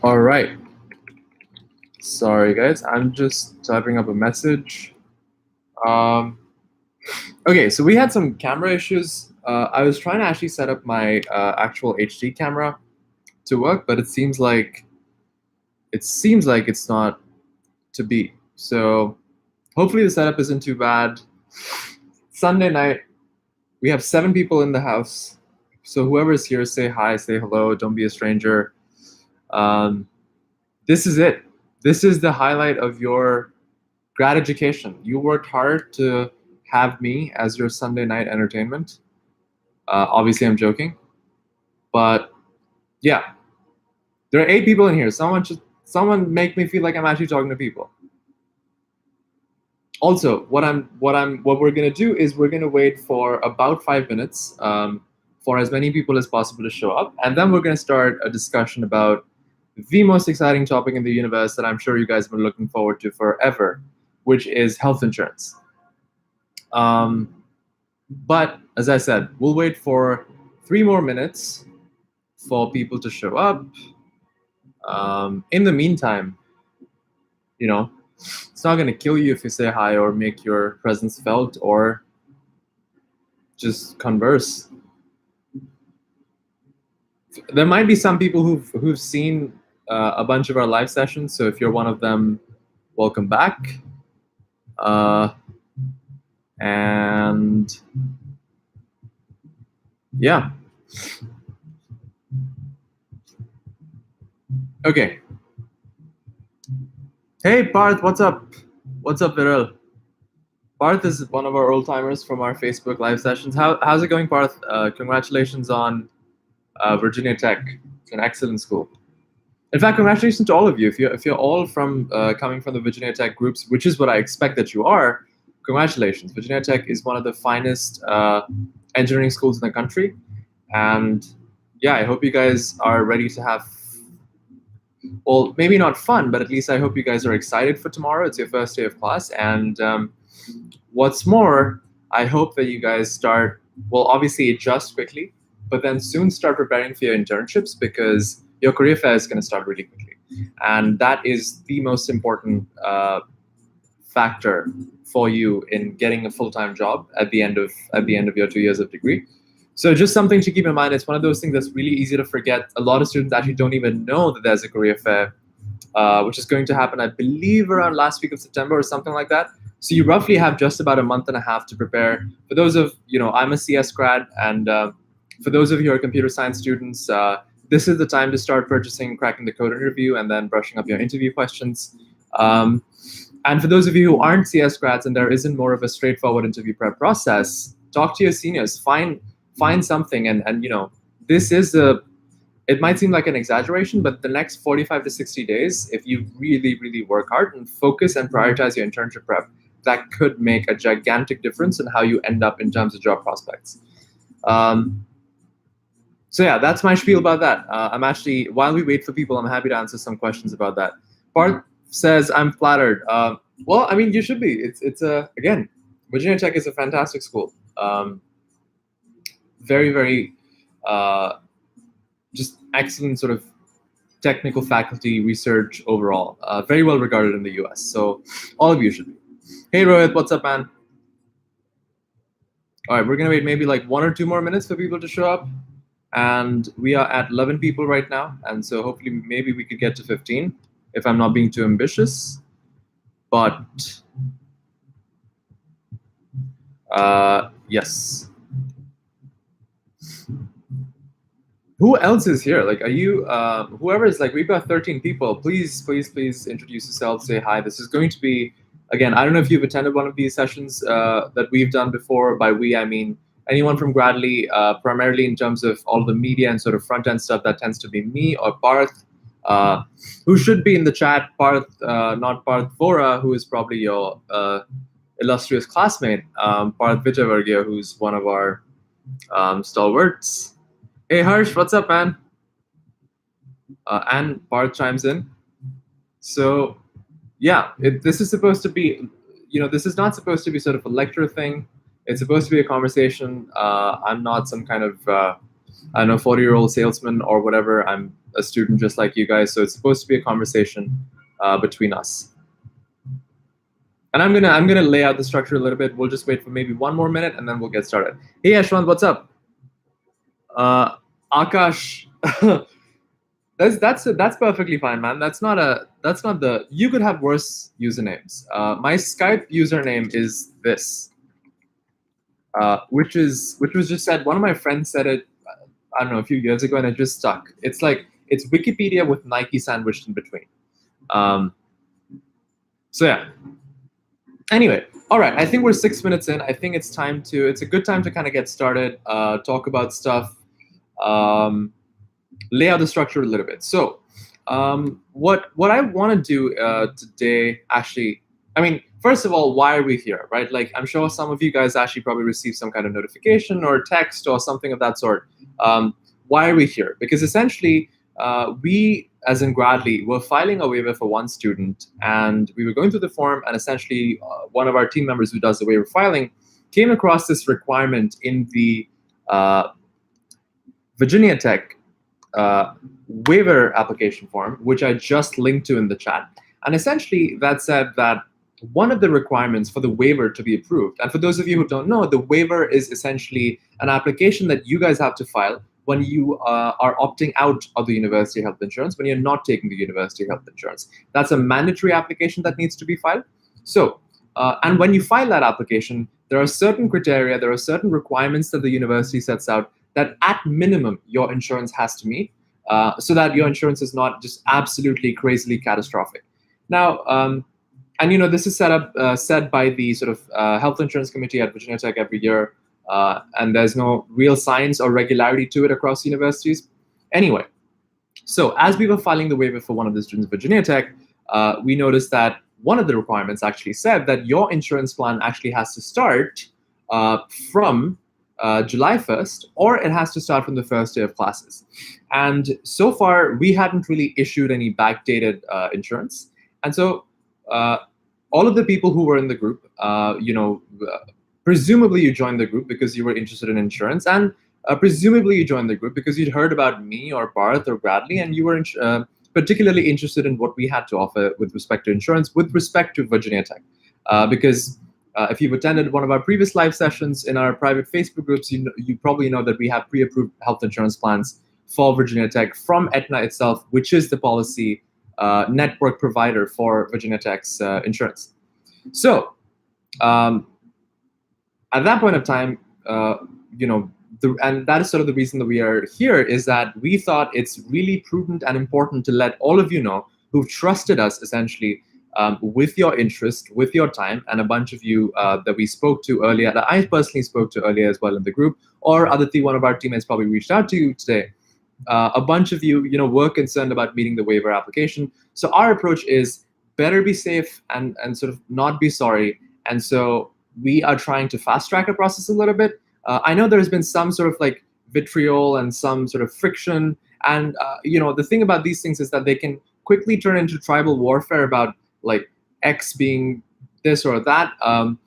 All right. Sorry, guys. I'm just typing up a message. Um, okay, so we had some camera issues. I was trying to actually set up my actual HD camera to work, but it seems like it's not to be. So hopefully the setup isn't too bad. Sunday night, we have 7 people in the house. So whoever's here, say hi, say hello. Don't be a stranger. Um, this is it. This is the highlight of your grad education. You worked hard to have me as your Sunday night entertainment. Obviously, I'm joking, but yeah, there are 8 people in here. Someone make me feel like I'm actually talking to people. Also, what we're gonna do is we're gonna wait for about 5 minutes for as many people as possible to show up, and then we're gonna start a discussion about the most exciting topic in the universe that I'm sure you guys have been looking forward to forever, which is health insurance. Um, But as I said, we'll wait for 3 more minutes for people to show up. In the meantime, you know, it's not going to kill you if you say hi or make your presence felt or just converse. There might be some people who've seen a bunch of our live sessions. So if you're one of them, welcome back. And yeah. Okay. Hey Parth, what's up? What's up, Viral? Parth is one of our old timers from our Facebook live sessions. How's it going, Parth? Congratulations on Virginia Tech. It's an excellent school. In fact, congratulations to all of you. If you're all from coming from the Virginia Tech groups, which is what I expect that you are, congratulations. Virginia Tech is one of the finest engineering schools in the country, and yeah, I hope you guys are ready to have, well, maybe not fun, but at least I hope you guys are excited for tomorrow. It's your first day of class, and what's more, I hope that you guys start, well, obviously adjust quickly, but then soon start preparing for your internships because your career fair is going to start really quickly. And that is the most important factor for you in getting a full-time job at the end of your 2 years of degree. So just something to keep in mind. It's one of those things that's really easy to forget. A lot of students actually don't even know that there's a career fair, which is going to happen, I believe, around last week of September or something like that. So you roughly have just about a month and a half to prepare. For those of, I'm a CS grad, and for those of you who are computer science students, this is the time to start purchasing Cracking the Code interview and then brushing up your interview questions. And for those of you who aren't CS grads and there isn't more of a straightforward interview prep process, talk to your seniors. Find something, and this is a, it might seem like an exaggeration, but the next 45 to 60 days, if you really, really work hard and focus and prioritize your internship prep, that could make a gigantic difference in how you end up in terms of job prospects. So yeah, that's my spiel about that. I'm actually, while we wait for people, I'm happy to answer some questions about that. Parth says, I'm flattered. Well, I mean, you should be. It's again, Virginia Tech is a fantastic school. Very, very just excellent sort of technical faculty, research overall. Very well regarded in the US. So all of you should be. Hey Rohit, what's up, man? All right, we're gonna wait maybe like 1 or 2 more minutes for people to show up. And we are at 11 people right now. And so hopefully maybe we could get to 15 if I'm not being too ambitious. But yes. Who else is here? Like, are you, whoever is, like, we've got 13 people. Please, please, please introduce yourself, say hi. This is going to be, again, I don't know if you've attended one of these sessions that we've done before. By we, I mean anyone from Gradley, primarily in terms of all the media and sort of front end stuff. That tends to be me or Parth, who should be in the chat. Parth, not Parth Vora, who is probably your illustrious classmate. Parth Vijayavargiya, who's one of our stalwarts. Hey Harsh, what's up, man? And Parth chimes in. So yeah, this is supposed to be, this is not supposed to be sort of a lecture thing. It's supposed to be a conversation. I'm not some kind of I know 40-year-old salesman or whatever. I'm a student just like you guys, so it's supposed to be a conversation between us. And I'm gonna lay out the structure a little bit. We'll just wait for maybe 1 more minute and then we'll get started. Hey Ashwant, what's up? Akash, that's perfectly fine, man. That's not the. You could have worse usernames. My Skype username is this, which was just said. One of my friends said it. I don't know, a few years ago, and it just stuck. It's like it's Wikipedia with Nike sandwiched in between. So yeah. Anyway, all right. I think we're 6 minutes in. I think it's a good time to kind of get started. Talk about stuff. Lay out the structure a little bit. So, what I want to do today, actually, I mean, first of all, why are we here, right? Like, I'm sure some of you guys actually probably received some kind of notification or text or something of that sort. Why are we here? Because essentially, we, as in Gradley, were filing a waiver for one student, and we were going through the form, and essentially, one of our team members who does the waiver filing came across this requirement in the Virginia Tech waiver application form, which I just linked to in the chat. And essentially, that said that one of the requirements for the waiver to be approved, and for those of you who don't know, the waiver is essentially an application that you guys have to file when you are opting out of the university health insurance, when you're not taking the university health insurance. That's a mandatory application that needs to be filed. So, and when you file that application, there are certain criteria, there are certain requirements that the university sets out that at minimum your insurance has to meet, so that your insurance is not just absolutely crazily catastrophic. Now, and this is set by the sort of health insurance committee at Virginia Tech every year, and there's no real science or regularity to it across universities. Anyway, so as we were filing the waiver for one of the students at Virginia Tech, we noticed that one of the requirements actually said that your insurance plan actually has to start from July 1st, or it has to start from the first day of classes. And so far, we hadn't really issued any backdated insurance. And so all of the people who were in the group, presumably you joined the group because you were interested in insurance, and presumably you joined the group because you'd heard about me or Parth or Bradley, and you were particularly interested in what we had to offer with respect to insurance, with respect to Virginia Tech. Because if you've attended one of our previous live sessions in our private Facebook groups, you probably know that we have pre-approved health insurance plans for Virginia Tech from Aetna itself, which is the policy network provider for Virginia Tech's insurance. So at that point of time, and that is sort of the reason that we are here, is that we thought it's really prudent and important to let all of you know who've trusted us essentially with your interest, with your time, and a bunch of you that we spoke to earlier, that I personally spoke to earlier as well in the group, or Aditi, one of our teammates, probably reached out to you today. A bunch of you, were concerned about meeting the waiver application. So our approach is better be safe and sort of not be sorry. And so we are trying to fast track the process a little bit. I know there's been some sort of like vitriol and some sort of friction. And, the thing about these things is that they can quickly turn into tribal warfare about like X being this or that. And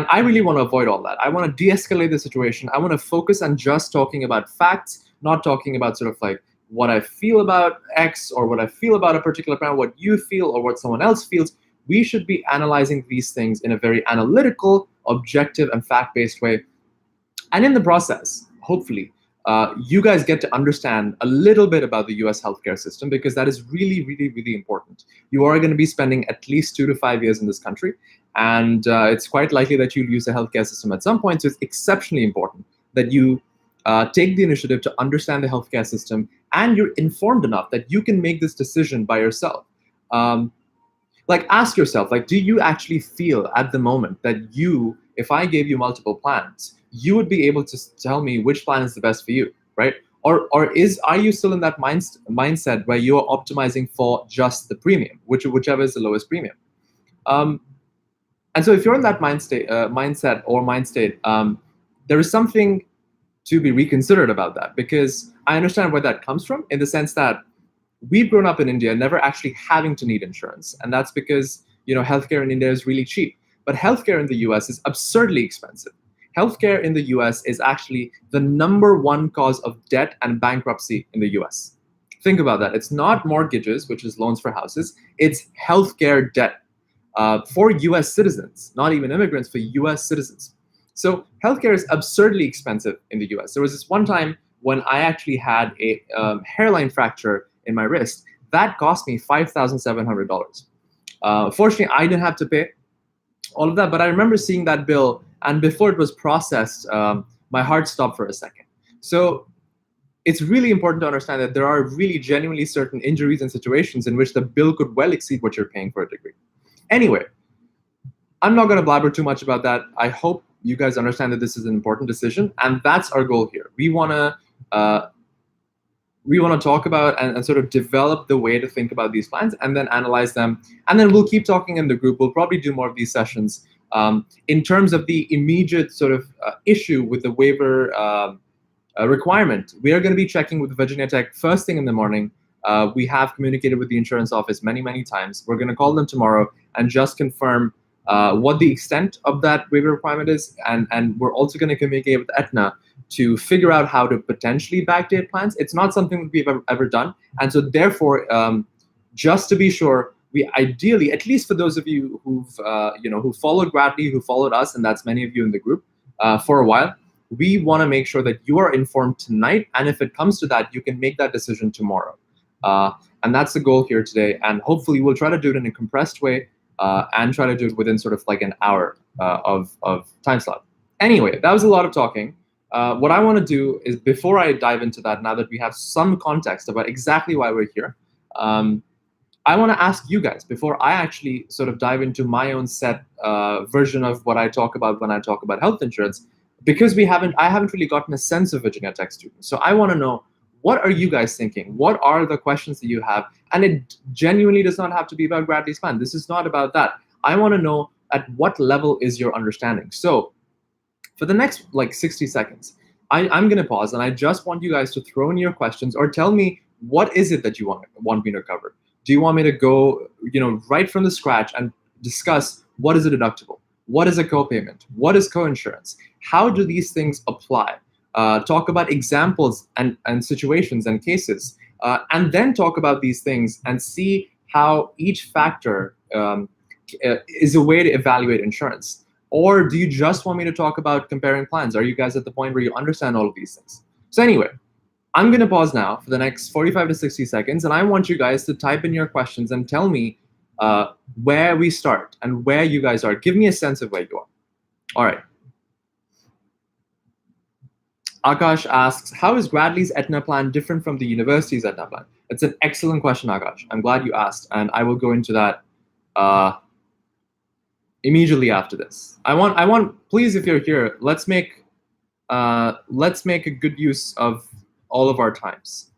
I really want to avoid all that. I want to de-escalate the situation. I want to focus on just talking about facts, not talking about sort of like what I feel about X or what I feel about a particular plan, what you feel or what someone else feels. We should be analyzing these things in a very analytical, objective, and fact-based way. And in the process, hopefully, you guys get to understand a little bit about the US healthcare system, because that is really, really, really important. You are going to be spending at least 2 to 5 years in this country, and it's quite likely that you'll use the healthcare system at some point. So it's exceptionally important that you take the initiative to understand the healthcare system, and you're informed enough that you can make this decision by yourself. Ask yourself, do you actually feel at the moment that if I gave you multiple plans, you would be able to tell me which plan is the best for you, right? Or are you still in that mindset where you're optimizing for just the premium, whichever is the lowest premium? And so if you're in that mind state, there is something to be reconsidered about that, because I understand where that comes from, in the sense that we've grown up in India never actually having to need insurance. And that's because, healthcare in India is really cheap. But healthcare in the US is absurdly expensive. healthcare in the US is actually the #1 cause of debt and bankruptcy in the US. Think about that. It's not mortgages, which is loans for houses. It's healthcare debt for US citizens, not even immigrants, for US citizens. So healthcare is absurdly expensive in the US. There was this one time when I actually had a hairline fracture in my wrist. That cost me $5,700. Fortunately, I didn't have to pay all of that, but I remember seeing that bill, and before it was processed, my heart stopped for a second. So it's really important to understand that there are really genuinely certain injuries and situations in which the bill could well exceed what you're paying for a degree. Anyway, I'm not going to blabber too much about that. I hope you guys understand that this is an important decision, and that's our goal here. We want to talk about and sort of develop the way to think about these plans and then analyze them. And then we'll keep talking in the group. We'll probably do more of these sessions. In terms of the immediate sort of issue with the waiver requirement, we are going to be checking with Virginia Tech first thing in the morning. We have communicated with the insurance office many, many times. We're going to call them tomorrow and just confirm what the extent of that waiver requirement is. And we're also going to communicate with Aetna to figure out how to potentially backdate plans. It's not something that we've ever done. And so therefore, just to be sure, we ideally, at least for those of you who followed Gradly, who followed us, and that's many of you in the group for a while, we want to make sure that you are informed tonight. And if it comes to that, you can make that decision tomorrow. And that's the goal here today. And hopefully we'll try to do it in a compressed way and try to do it within sort of like an hour of time slot. Anyway, that was a lot of talking. What I want to do is, before I dive into that, now that we have some context about exactly why we're here, I want to ask you guys, before I actually sort of dive into my own set version of what I talk about when I talk about health insurance, because I haven't really gotten a sense of Virginia Tech students. So I want to know, what are you guys thinking? What are the questions that you have? And it genuinely does not have to be about Gradly's plan. This is not about that. I want to know at what level is your understanding. So for the next like 60 seconds, I'm going to pause, and I just want you guys to throw in your questions or tell me, what is it that you want me to cover? Do you want me to go, right from the scratch and discuss what is a deductible? What is a copayment? What is coinsurance? How do these things apply? Talk about examples and situations and cases, and then talk about these things and see how each factor is a way to evaluate insurance. Or do you just want me to talk about comparing plans? Are you guys at the point where you understand all of these things? So anyway, I'm going to pause now for the next 45 to 60 seconds, and I want you guys to type in your questions and tell me where we start and where you guys are. Give me a sense of where you are. All right. Akash asks, how is Gradly's Aetna plan different from the university's Aetna plan? It's an excellent question, Akash. I'm glad you asked, and I will go into that immediately after this. I want, please, if you're here, let's make a good use of all of our times.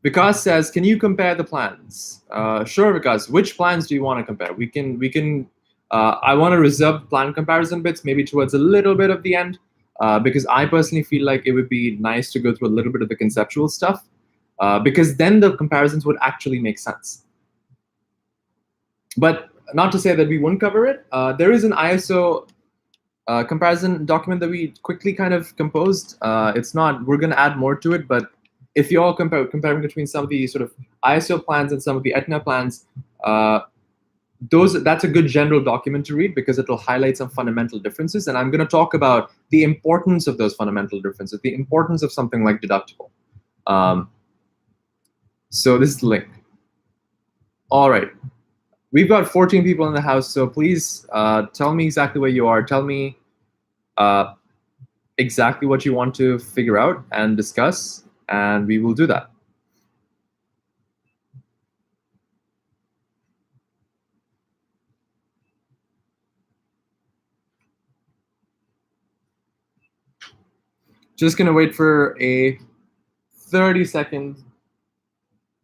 Vikas says, can you compare the plans? Sure, Vikas. Which plans do you want to compare? We can. I want to reserve plan comparison bits maybe towards a little bit of the end, because I personally feel like it would be nice to go through a little bit of the conceptual stuff, because then the comparisons would actually make sense. But not to say that we wouldn't cover it. There is an ISO comparison document that we quickly kind of composed. It's not, we're going to add more to it, but if you're all comparing between some of the sort of ISO plans and some of the Aetna plans, that's a good general document to read because it'll highlight some fundamental differences. And I'm going to talk about the importance of those fundamental differences, the importance of something like deductible. So this is the link. All right. We've got 14 people in the house, so please tell me exactly where you are. Tell me exactly what you want to figure out and discuss, and we will do that. Just gonna wait for a 30-second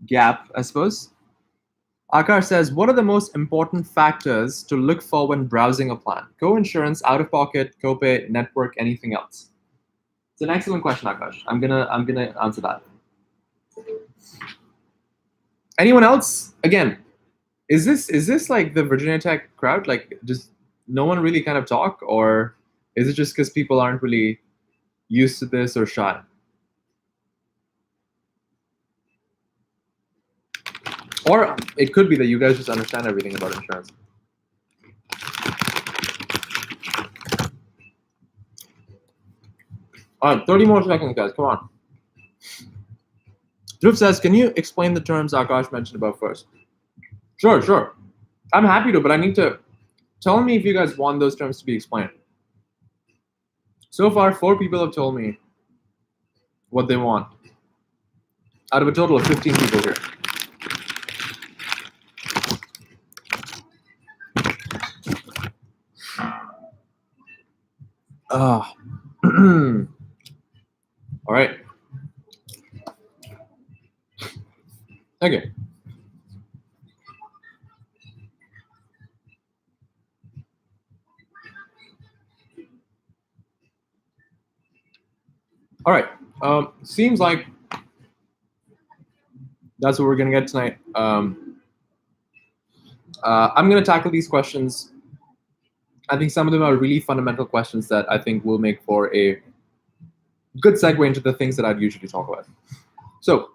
gap, I suppose. Akar says, what are the most important factors to look for when browsing a plan? Co-insurance, out-of-pocket, copay, network, anything else? It's an excellent question, Akash. I'm gonna answer that. Anyone else? Again, is this like the Virginia Tech crowd? Like, just no one really kind of talk, or is it just because people aren't really used to this or shy? Or it could be that you guys just understand everything about insurance. All right, 30 more seconds, guys. Come on. Dhruv says, can you explain the terms Akash mentioned above first? Sure. I'm happy to, but I need to tell me if you guys want those terms to be explained. So far, 4 people have told me what they want out of a total of 15 people here. All right. Okay. All right. Seems like that's what we're gonna get tonight. I'm gonna tackle these questions. I think some of them are really fundamental questions that I think will make for a good segue into the things that I'd usually talk about. So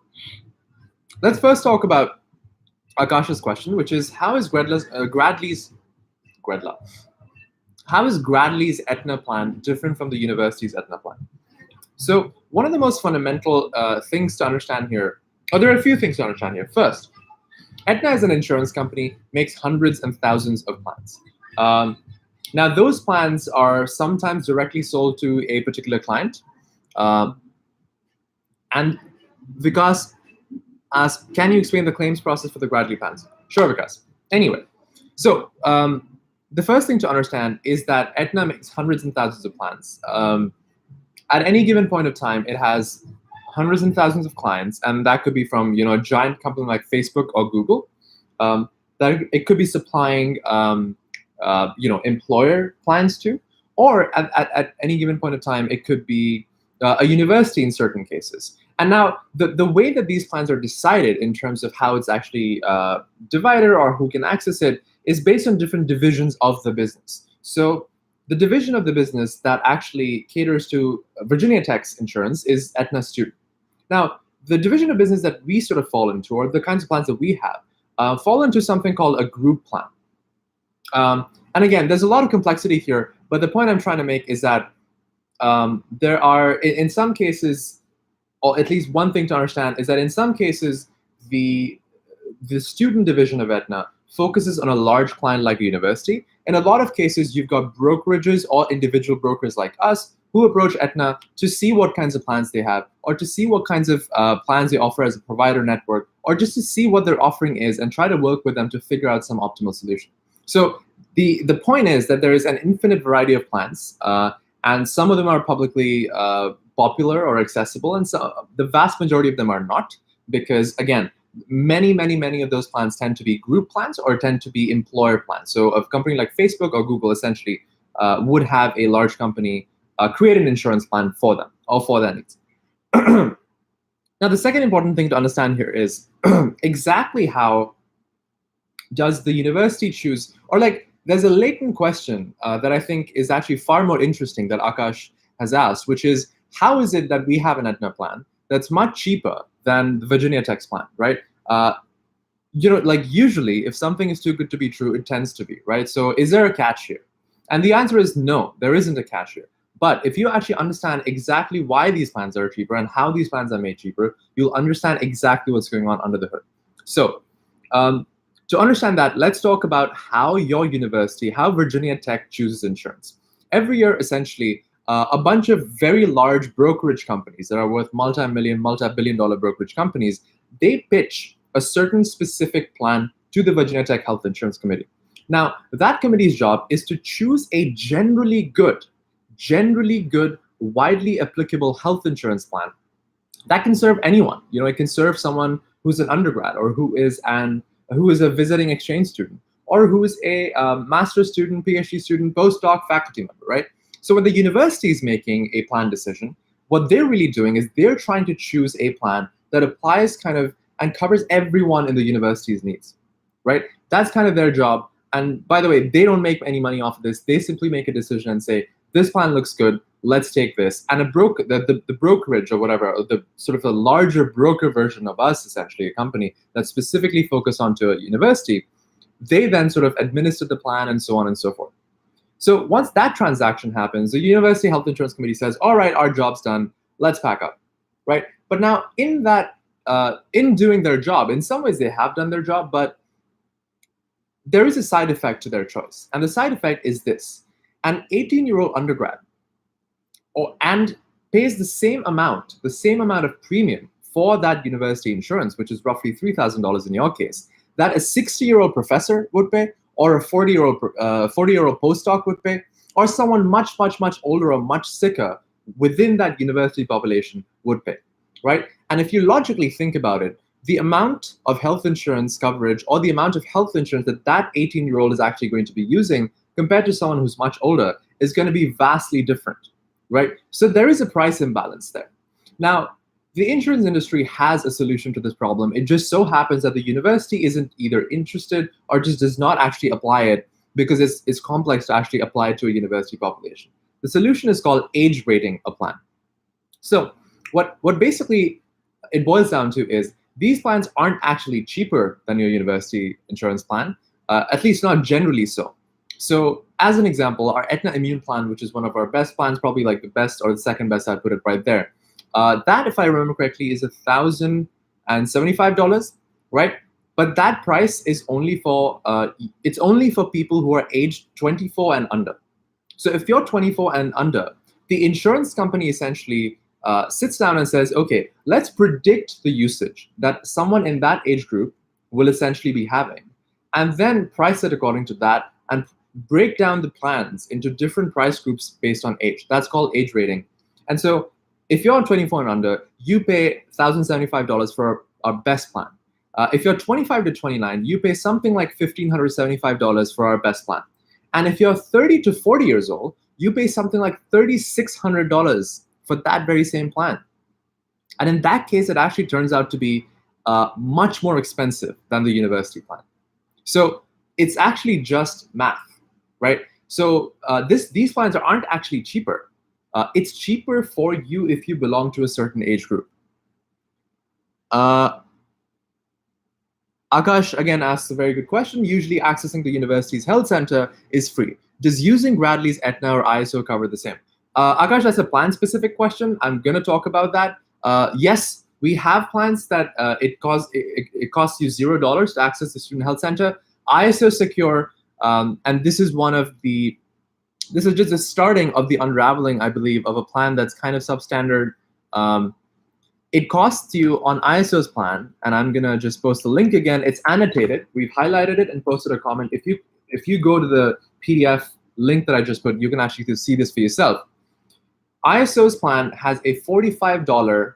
let's first talk about Akash's question, which is how is Gradley's Aetna plan different from the university's Aetna plan? So one of the most fundamental things to understand here, or there are a few things to understand here. First, Aetna as an insurance company makes hundreds and thousands of plans. Now those plans are sometimes directly sold to a particular client. And Vikas asked, can you explain the claims process for the Gradley plans? Sure, Vikas. Anyway, so the first thing to understand is that Aetna makes hundreds and thousands of plans. At any given point of time, it has hundreds and thousands of clients, and that could be from a giant company like Facebook or Google. That it could be supplying employer plans to, or at any given point of time, it could be a university in certain cases. And now the way that these plans are decided in terms of how it's actually divided or who can access it is based on different divisions of the business. So the division of the business that actually caters to Virginia Tech's insurance is Aetna Student. Now, the division of business that we sort of fall into, or the kinds of plans that we have, fall into something called a group plan. And again, there's a lot of complexity here, but the point I'm trying to make is that there are, in some cases, or at least one thing to understand is that in some cases, the student division of Aetna focuses on a large client like a university. In a lot of cases, you've got brokerages or individual brokers like us who approach Aetna to see what kinds of plans they have, or to see what kinds of plans they offer as a provider network, or just to see what their offering is and try to work with them to figure out some optimal solution. So the point is that there is an infinite variety of plans, and some of them are publicly popular or accessible, and so the vast majority of them are not, because again, many of those plans tend to be group plans or tend to be employer plans. So a company like Facebook or Google essentially would have a large company create an insurance plan for them or for their needs. Now, the second important thing to understand here is exactly how does the university choose, or like there's a latent question that I think is actually far more interesting that Akash has asked, which is how is it that we have an Aetna plan that's much cheaper than the Virginia Tech's plan, right? Like usually if something is too good to be true, it tends to be, right? So is there a catch here? And the answer is no, there isn't a catch here. But if you actually understand exactly why these plans are cheaper and how these plans are made cheaper, you'll understand exactly what's going on under the hood. So to understand that, let's talk about how your university, how Virginia Tech chooses insurance. Every year, essentially, a bunch of very large brokerage companies that are worth multi-million, multi-billion-dollar brokerage companies, they pitch a certain specific plan to the Virginia Tech Health Insurance Committee. Now, that committee's job is to choose a generally good, widely applicable health insurance plan that can serve anyone. It can serve someone who's an undergrad, or who is a visiting exchange student, or who is a master's student, PhD student, postdoc, faculty member, right? So when the university is making a plan decision, what they're really doing is they're trying to choose a plan that applies kind of and covers everyone in the university's needs, right? That's kind of their job. And by the way, they don't make any money off of this. They simply make a decision and say, this plan looks good, let's take this. And the brokerage or whatever, or the sort of a larger broker version of us, essentially a company that's specifically focused onto a university, they then sort of administer the plan and so on and so forth. So once that transaction happens, the University Health Insurance Committee says, all right, our job's done, let's pack up, right? But now in doing their job, in some ways they have done their job, but there is a side effect to their choice. And the side effect is this: an 18-year-old undergrad and pays the same amount of premium for that university insurance, which is roughly $3,000 in your case, that a 60-year-old professor would pay, or a 40-year-old postdoc would pay, or someone much, much, much older or much sicker within that university population would pay, right? And if you logically think about it, the amount of health insurance coverage or the amount of health insurance that 18-year-old is actually going to be using compared to someone who's much older is going to be vastly different, right? So there is a price imbalance there. Now, the insurance industry has a solution to this problem. It just so happens that the university isn't either interested or just does not actually apply it because it's complex to actually apply it to a university population. The solution is called age rating a plan. So what basically it boils down to is these plans aren't actually cheaper than your university insurance plan, at least not generally so. So as an example, our Aetna Immune plan, which is one of our best plans, probably like the best or the second best, I'd put it right there. That, if I remember correctly, is $1,075, right? But that price is only for people who are aged 24 and under. So if you're 24 and under, the insurance company essentially sits down and says, okay, let's predict the usage that someone in that age group will essentially be having, and then price it according to that and break down the plans into different price groups based on age. That's called age rating. And so if you're 24 and under, you pay $1,075 for our best plan. If you're 25 to 29, you pay something like $1,575 for our best plan. And if you're 30 to 40 years old, you pay something like $3,600 for that very same plan. And in that case, it actually turns out to be much more expensive than the university plan. So it's actually just math, right? So these plans aren't actually cheaper. It's cheaper for you if you belong to a certain age group. Akash again asks a very good question. Usually accessing the university's health center is free. Does using Bradley's Aetna or ISO cover the same? Akash, that's a plan-specific question. I'm going to talk about that. Yes, we have plans that it costs you $0 to access the student health center. ISO Secure, and this is just the starting of the unraveling, I believe, of a plan that's kind of substandard. It costs you on ISO's plan, and I'm gonna just post the link again. It's annotated. We've highlighted it and posted a comment. If you go to the PDF link that I just put, you can actually see this for yourself. ISO's plan has a $45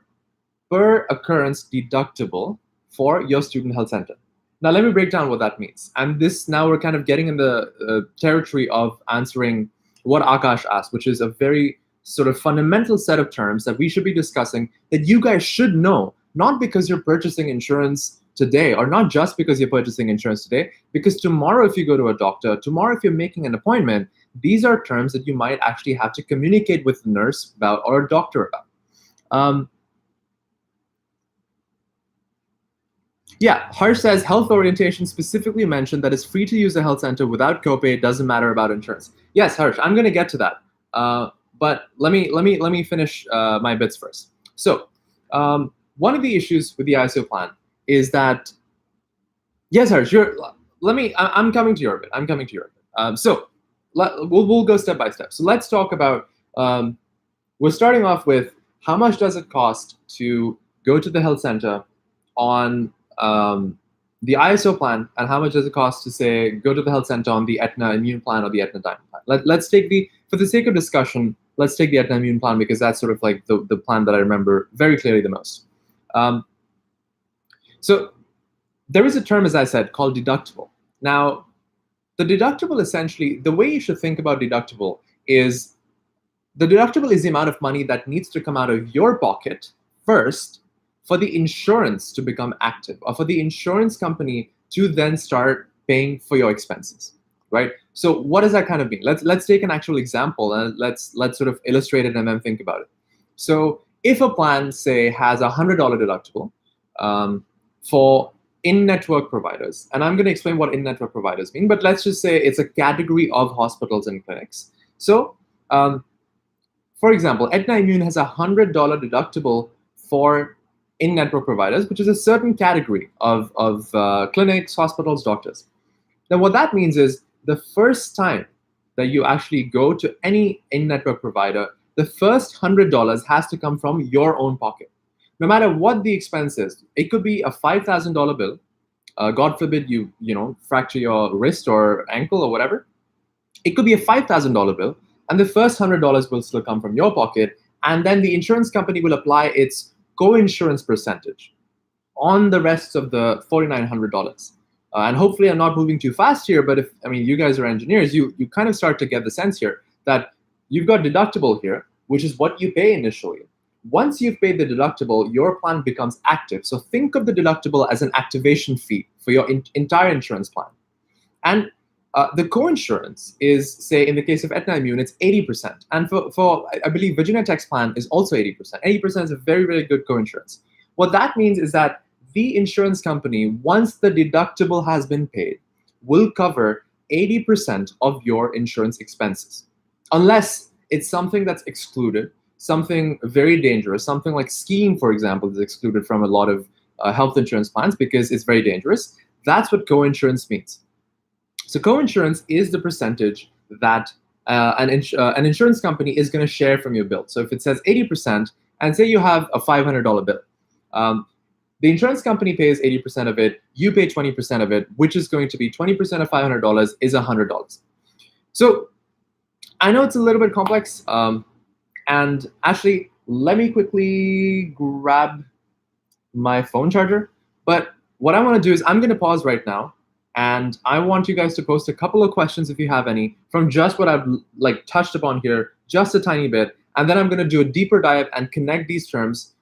per occurrence deductible for your student health center. Now let me break down what that means. And now we're kind of getting in the territory of answering what Akash asked, which is a very sort of fundamental set of terms that we should be discussing that you guys should know, not because you're purchasing insurance today, or not just because you're purchasing insurance today, because tomorrow if you go to a doctor, tomorrow if you're making an appointment, these are terms that you might actually have to communicate with a nurse about or a doctor about. Yeah, Harsh says health orientation specifically mentioned that it's free to use a health center without copay. It doesn't matter about insurance. Yes, Harsh, I'm going to get to that. But let me finish my bits first. So one of the issues with the ISO plan is that, yes, Harsh, I'm coming to your bit. I'm coming to your bit. So we'll go step by step. So let's talk about, we're starting off with how much does it cost to go to the health center on the ISO plan, and how much does it cost to say go to the health center on the Aetna Immune plan or the Aetna Diamond plan. Let's take for the sake of discussion, let's take the Aetna Immune plan because that's sort of like the plan that I remember very clearly the most. So there is a term, as I said, called deductible. Now, the deductible essentially, the way you should think about deductible is the deductible is the amount of money that needs to come out of your pocket first for the insurance to become active, or for the insurance company to then start paying for your expenses, right? So what does that kind of mean? Let's take an actual example and let's sort of illustrate it and then think about it. So if a plan, say, has $100 deductible for in-network providers, and I'm going to explain what in-network providers mean, but let's just say it's a category of hospitals and clinics. So, for example, Aetna Immune has a $100 deductible for in-network providers, which is a certain category of clinics, hospitals, doctors. Then what that means is the first time that you actually go to any in-network provider, the first $100 has to come from your own pocket. No matter what the expense is, it could be a $5,000 bill. God forbid you fracture your wrist or ankle or whatever. It could be a $5,000 bill, and the first $100 will still come from your pocket, and then the insurance company will apply its co-insurance percentage on the rest of the $4,900. And hopefully I'm not moving too fast here, but you guys are engineers, you kind of start to get the sense here that you've got deductible here, which is what you pay initially. Once you've paid the deductible, your plan becomes active. So think of the deductible as an activation fee for your entire insurance plan. And the co-insurance is, say, in the case of Aetna Immune, it's 80%. And for I believe Virginia Tech's plan is also 80%. 80% is a very, very good co-insurance. What that means is that the insurance company, once the deductible has been paid, will cover 80% of your insurance expenses. Unless it's something that's excluded, something very dangerous, something like skiing, for example, is excluded from a lot of health insurance plans because it's very dangerous. That's what co-insurance means. So co-insurance is the percentage that an insurance company is going to share from your bill. So if it says 80%, and say you have a $500 bill, the insurance company pays 80% of it, you pay 20% of it, which is going to be 20% of $500 is $100. So I know it's a little bit complex, and actually, let me quickly grab my phone charger. But what I want to do is I'm going to pause right now, and I want you guys to post a couple of questions if you have any from just what I've touched upon here, just a tiny bit, and then I'm going to do a deeper dive and connect these terms.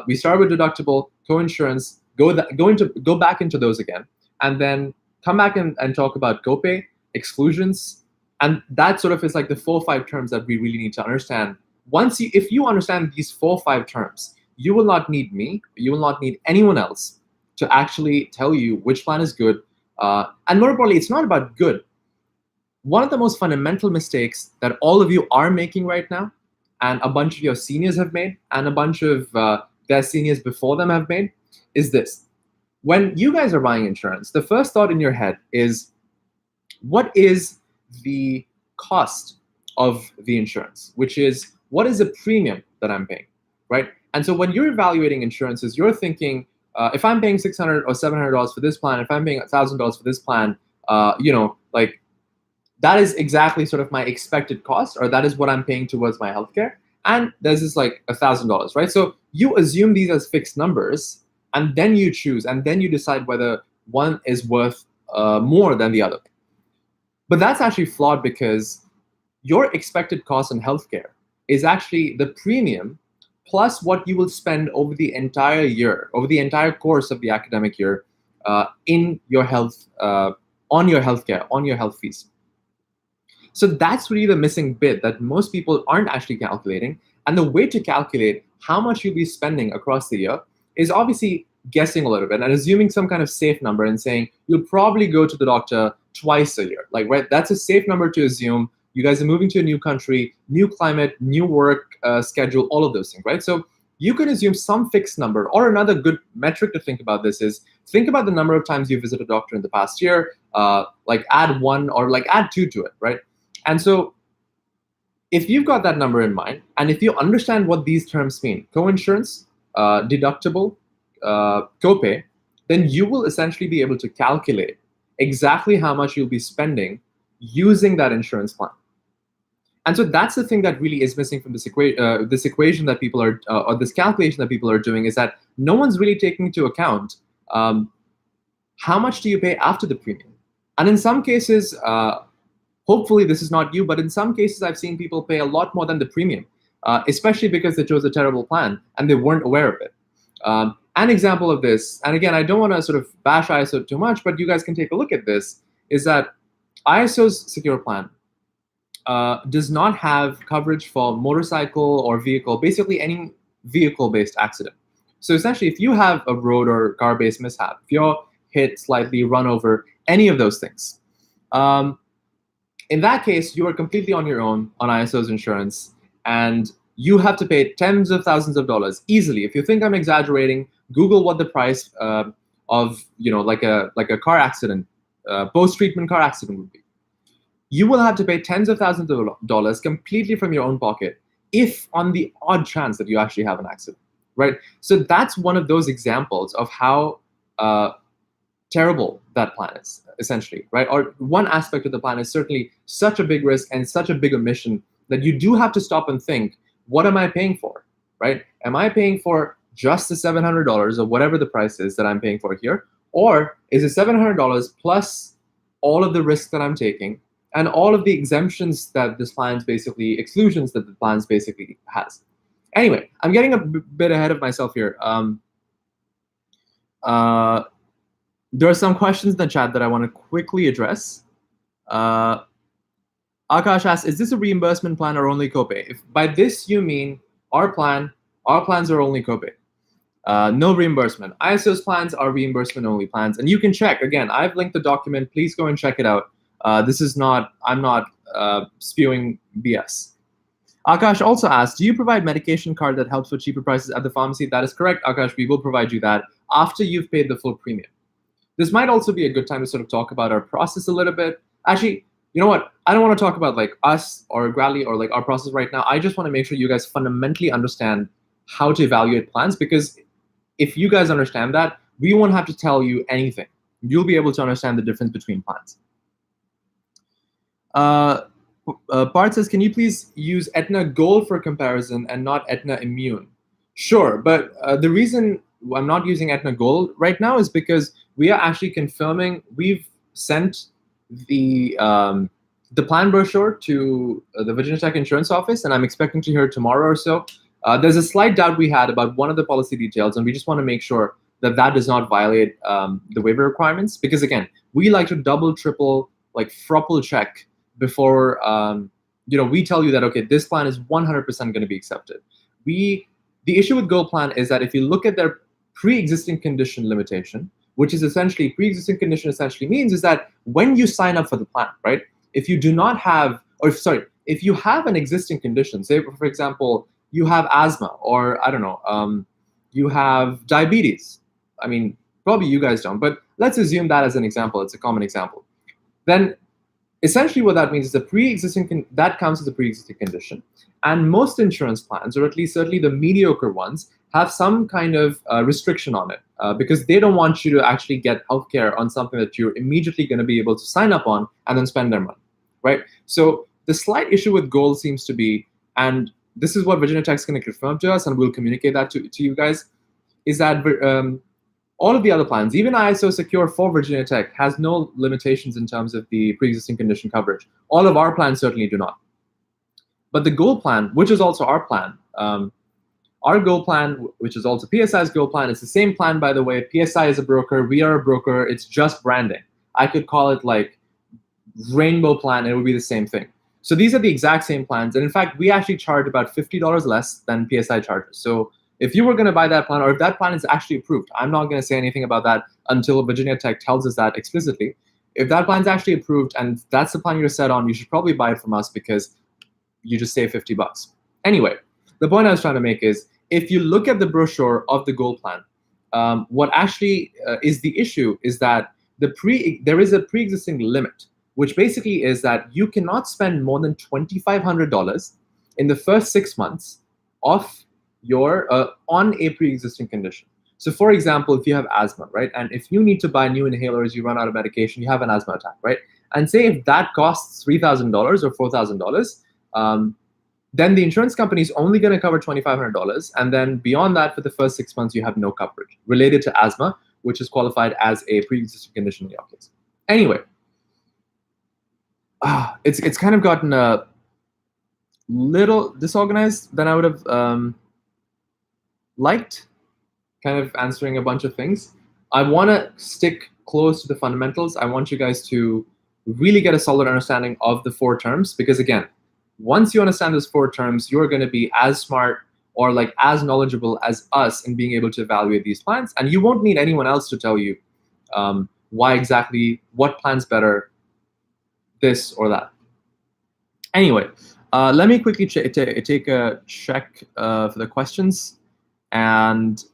We start with deductible, co-insurance, go back into those again, and then come back and talk about copay, exclusions, and that sort of is like the 4 or 5 terms that we really need to understand. If you understand these 4 or 5 terms, you will not need me, you will not need anyone else to actually tell you which plan is good. And more importantly, it's not about good. One of the most fundamental mistakes that all of you are making right now, and a bunch of your seniors have made, and a bunch of their seniors before them have made, is this. When you guys are buying insurance, the first thought in your head is, what is the cost of the insurance? Which is, what is the premium that I'm paying, right? And so when you're evaluating insurances, you're thinking, if I'm paying $600 or $700 for this plan, if I'm paying $1,000 for this plan, that is exactly sort of my expected cost, or that is what I'm paying towards my healthcare. And there's this like $1,000, right? So you assume these as fixed numbers, and then you choose, and then you decide whether one is worth more than the other. But that's actually flawed, because your expected cost in healthcare is actually the premium plus what you will spend over the entire year, over the entire course of the academic year, in your health, on your healthcare, on your health fees. So that's really the missing bit that most people aren't actually calculating. And the way to calculate how much you'll be spending across the year is obviously guessing a little bit and assuming some kind of safe number and saying you'll probably go to the doctor twice a year. Like, right, that's a safe number to assume. You guys are moving to a new country, new climate, new work schedule, all of those things, right? So you could assume some fixed number. Or another good metric to think about this is, think about the number of times you visited a doctor in the past year, add 1 or add 2 to it, right? And so if you've got that number in mind, and if you understand what these terms mean, co-insurance, deductible, copay, then you will essentially be able to calculate exactly how much you'll be spending using that insurance plan. And so that's the thing that really is missing from this equation that people are, or this calculation that people are doing, is that no one's really taking into account how much do you pay after the premium. And in some cases, hopefully this is not you, but in some cases I've seen people pay a lot more than the premium, especially because they chose a terrible plan and they weren't aware of it. An example of this, and again, I don't want to sort of bash ISO too much, but you guys can take a look at this, is that ISO's secure plan does not have coverage for motorcycle or vehicle, basically any vehicle-based accident. So essentially, if you have a road or car-based mishap, if you're hit, slightly run over, any of those things, in that case, you are completely on your own on ISO's insurance, and you have to pay tens of thousands of dollars easily. If you think I'm exaggerating, Google what the price of like a car accident, post-treatment car accident would be. You will have to pay tens of thousands of dollars completely from your own pocket if on the odd chance that you actually have an accident, right? So that's one of those examples of how terrible that plan is, essentially, right? Or one aspect of the plan is certainly such a big risk and such a big omission that you do have to stop and think, what am I paying for, right? Am I paying for just the $700 or whatever the price is that I'm paying for here? Or is it $700 plus all of the risk that I'm taking and all of the exemptions that this plan's basically, exclusions that the plan's basically has? Anyway, I'm getting a bit ahead of myself here. There are some questions in the chat that I want to quickly address. Akash asks, is this a reimbursement plan or only copay? If by this you mean our plans are only copay. No reimbursement. ISO's plans are reimbursement only plans. And you can check, again, I've linked the document. Please go and check it out. I'm not spewing BS. Akash also asked, do you provide medication card that helps with cheaper prices at the pharmacy? That is correct, Akash. We will provide you that after you've paid the full premium. This might also be a good time to sort of talk about our process a little bit. Actually, you know what? I don't want to talk about like us or Gradly or like our process right now. I just want to make sure you guys fundamentally understand how to evaluate plans, because if you guys understand that, we won't have to tell you anything. You'll be able to understand the difference between plans. Part says, can you please use Aetna Gold for comparison and not Aetna Immune? Sure, but the reason I'm not using Aetna Gold right now is because we are actually confirming. We've sent the plan brochure to the Virginia Tech Insurance Office, and I'm expecting to hear tomorrow or so. There's a slight doubt we had about one of the policy details, and we just want to make sure that that does not violate the waiver requirements. Because again, we like to double, triple, like fruple check before we tell you that, okay, this plan is 100% going to be accepted. The issue with Gold Plan is that if you look at their pre-existing condition limitation, which is essentially, pre-existing condition essentially means is that when you sign up for the plan, right, if you do not have, or sorry, if you have an existing condition, say for example, you have asthma, or I don't know, you have diabetes. I mean, probably you guys don't, but let's assume that as an example, it's a common example. Then essentially what that means is the pre-existing, that counts as a pre-existing condition. And most insurance plans, or at least certainly the mediocre ones, have some kind of restriction on it because they don't want you to actually get healthcare on something that you're immediately going to be able to sign up on and then spend their money, right? So the slight issue with Gold seems to be, and this is what Virginia Tech is going to confirm to us, and we'll communicate that to you guys, is that all of the other plans, even ISO Secure for Virginia Tech, has no limitations in terms of the pre-existing condition coverage. All of our plans certainly do not. But the Gold Plan, which is also our plan, our Gold Plan, which is also PSI's Gold Plan, it's the same plan, by the way. PSI is a broker. We are a broker. It's just branding. I could call it like Rainbow Plan, and it would be the same thing. So these are the exact same plans. And in fact, we actually charge about $50 less than PSI charges. So if you were going to buy that plan, or if that plan is actually approved, I'm not going to say anything about that until Virginia Tech tells us that explicitly. If that plan is actually approved and that's the plan you're set on, you should probably buy it from us because you just save $50. Anyway, the point I was trying to make is, if you look at the brochure of the Gold Plan, what actually is the issue is that there is a pre-existing limit, which basically is that you cannot spend more than $2,500 in the first 6 months of your on a pre-existing condition. So for example, if you have asthma, right, and if you need to buy new inhalers, you run out of medication, you have an asthma attack, right, and say if that costs $3,000 or $4,000, then the insurance company is only going to cover $2,500, and then beyond that, for the first 6 months, you have no coverage related to asthma, which is qualified as a pre-existing condition in your case. Anyway, it's kind of gotten a little disorganized than I would have liked, kind of answering a bunch of things. I want to stick close to the fundamentals. I want you guys to really get a solid understanding of the 4 terms, because again, once you understand those 4 terms, you're going to be as smart or like as knowledgeable as us in being able to evaluate these plans, and you won't need anyone else to tell you why exactly, what plan's better, this or that. Anyway, let me quickly take a check for the questions, and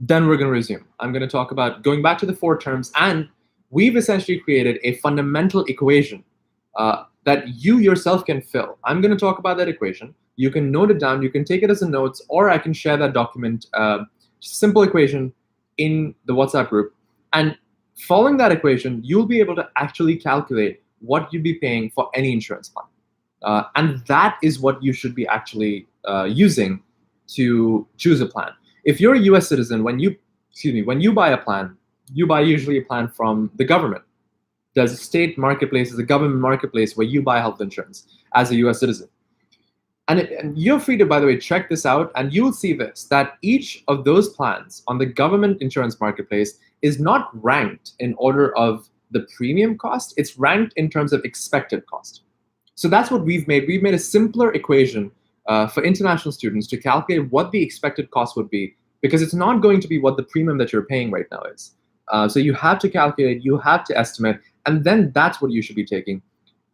then we're going to resume. I'm going to talk about going back to the 4 terms, and we've essentially created a fundamental equation that you yourself can fill. I'm going to talk about that equation. You can note it down. You can take it as a notes, or I can share that document, simple equation, in the WhatsApp group. And following that equation, you'll be able to actually calculate what you'd be paying for any insurance plan. And that is what you should be actually using to choose a plan. If you're a US citizen, when you buy a plan, you buy usually a plan from the government. There's a state marketplace, there's a government marketplace where you buy health insurance as a US citizen. And you're free to, by the way, check this out, and you'll see this, that each of those plans on the government insurance marketplace is not ranked in order of the premium cost, it's ranked in terms of expected cost. So that's what we've made. We've made a simpler equation for international students to calculate what the expected cost would be, because it's not going to be what the premium that you're paying right now is. So you have to calculate, you have to estimate, and then that's what you should be taking.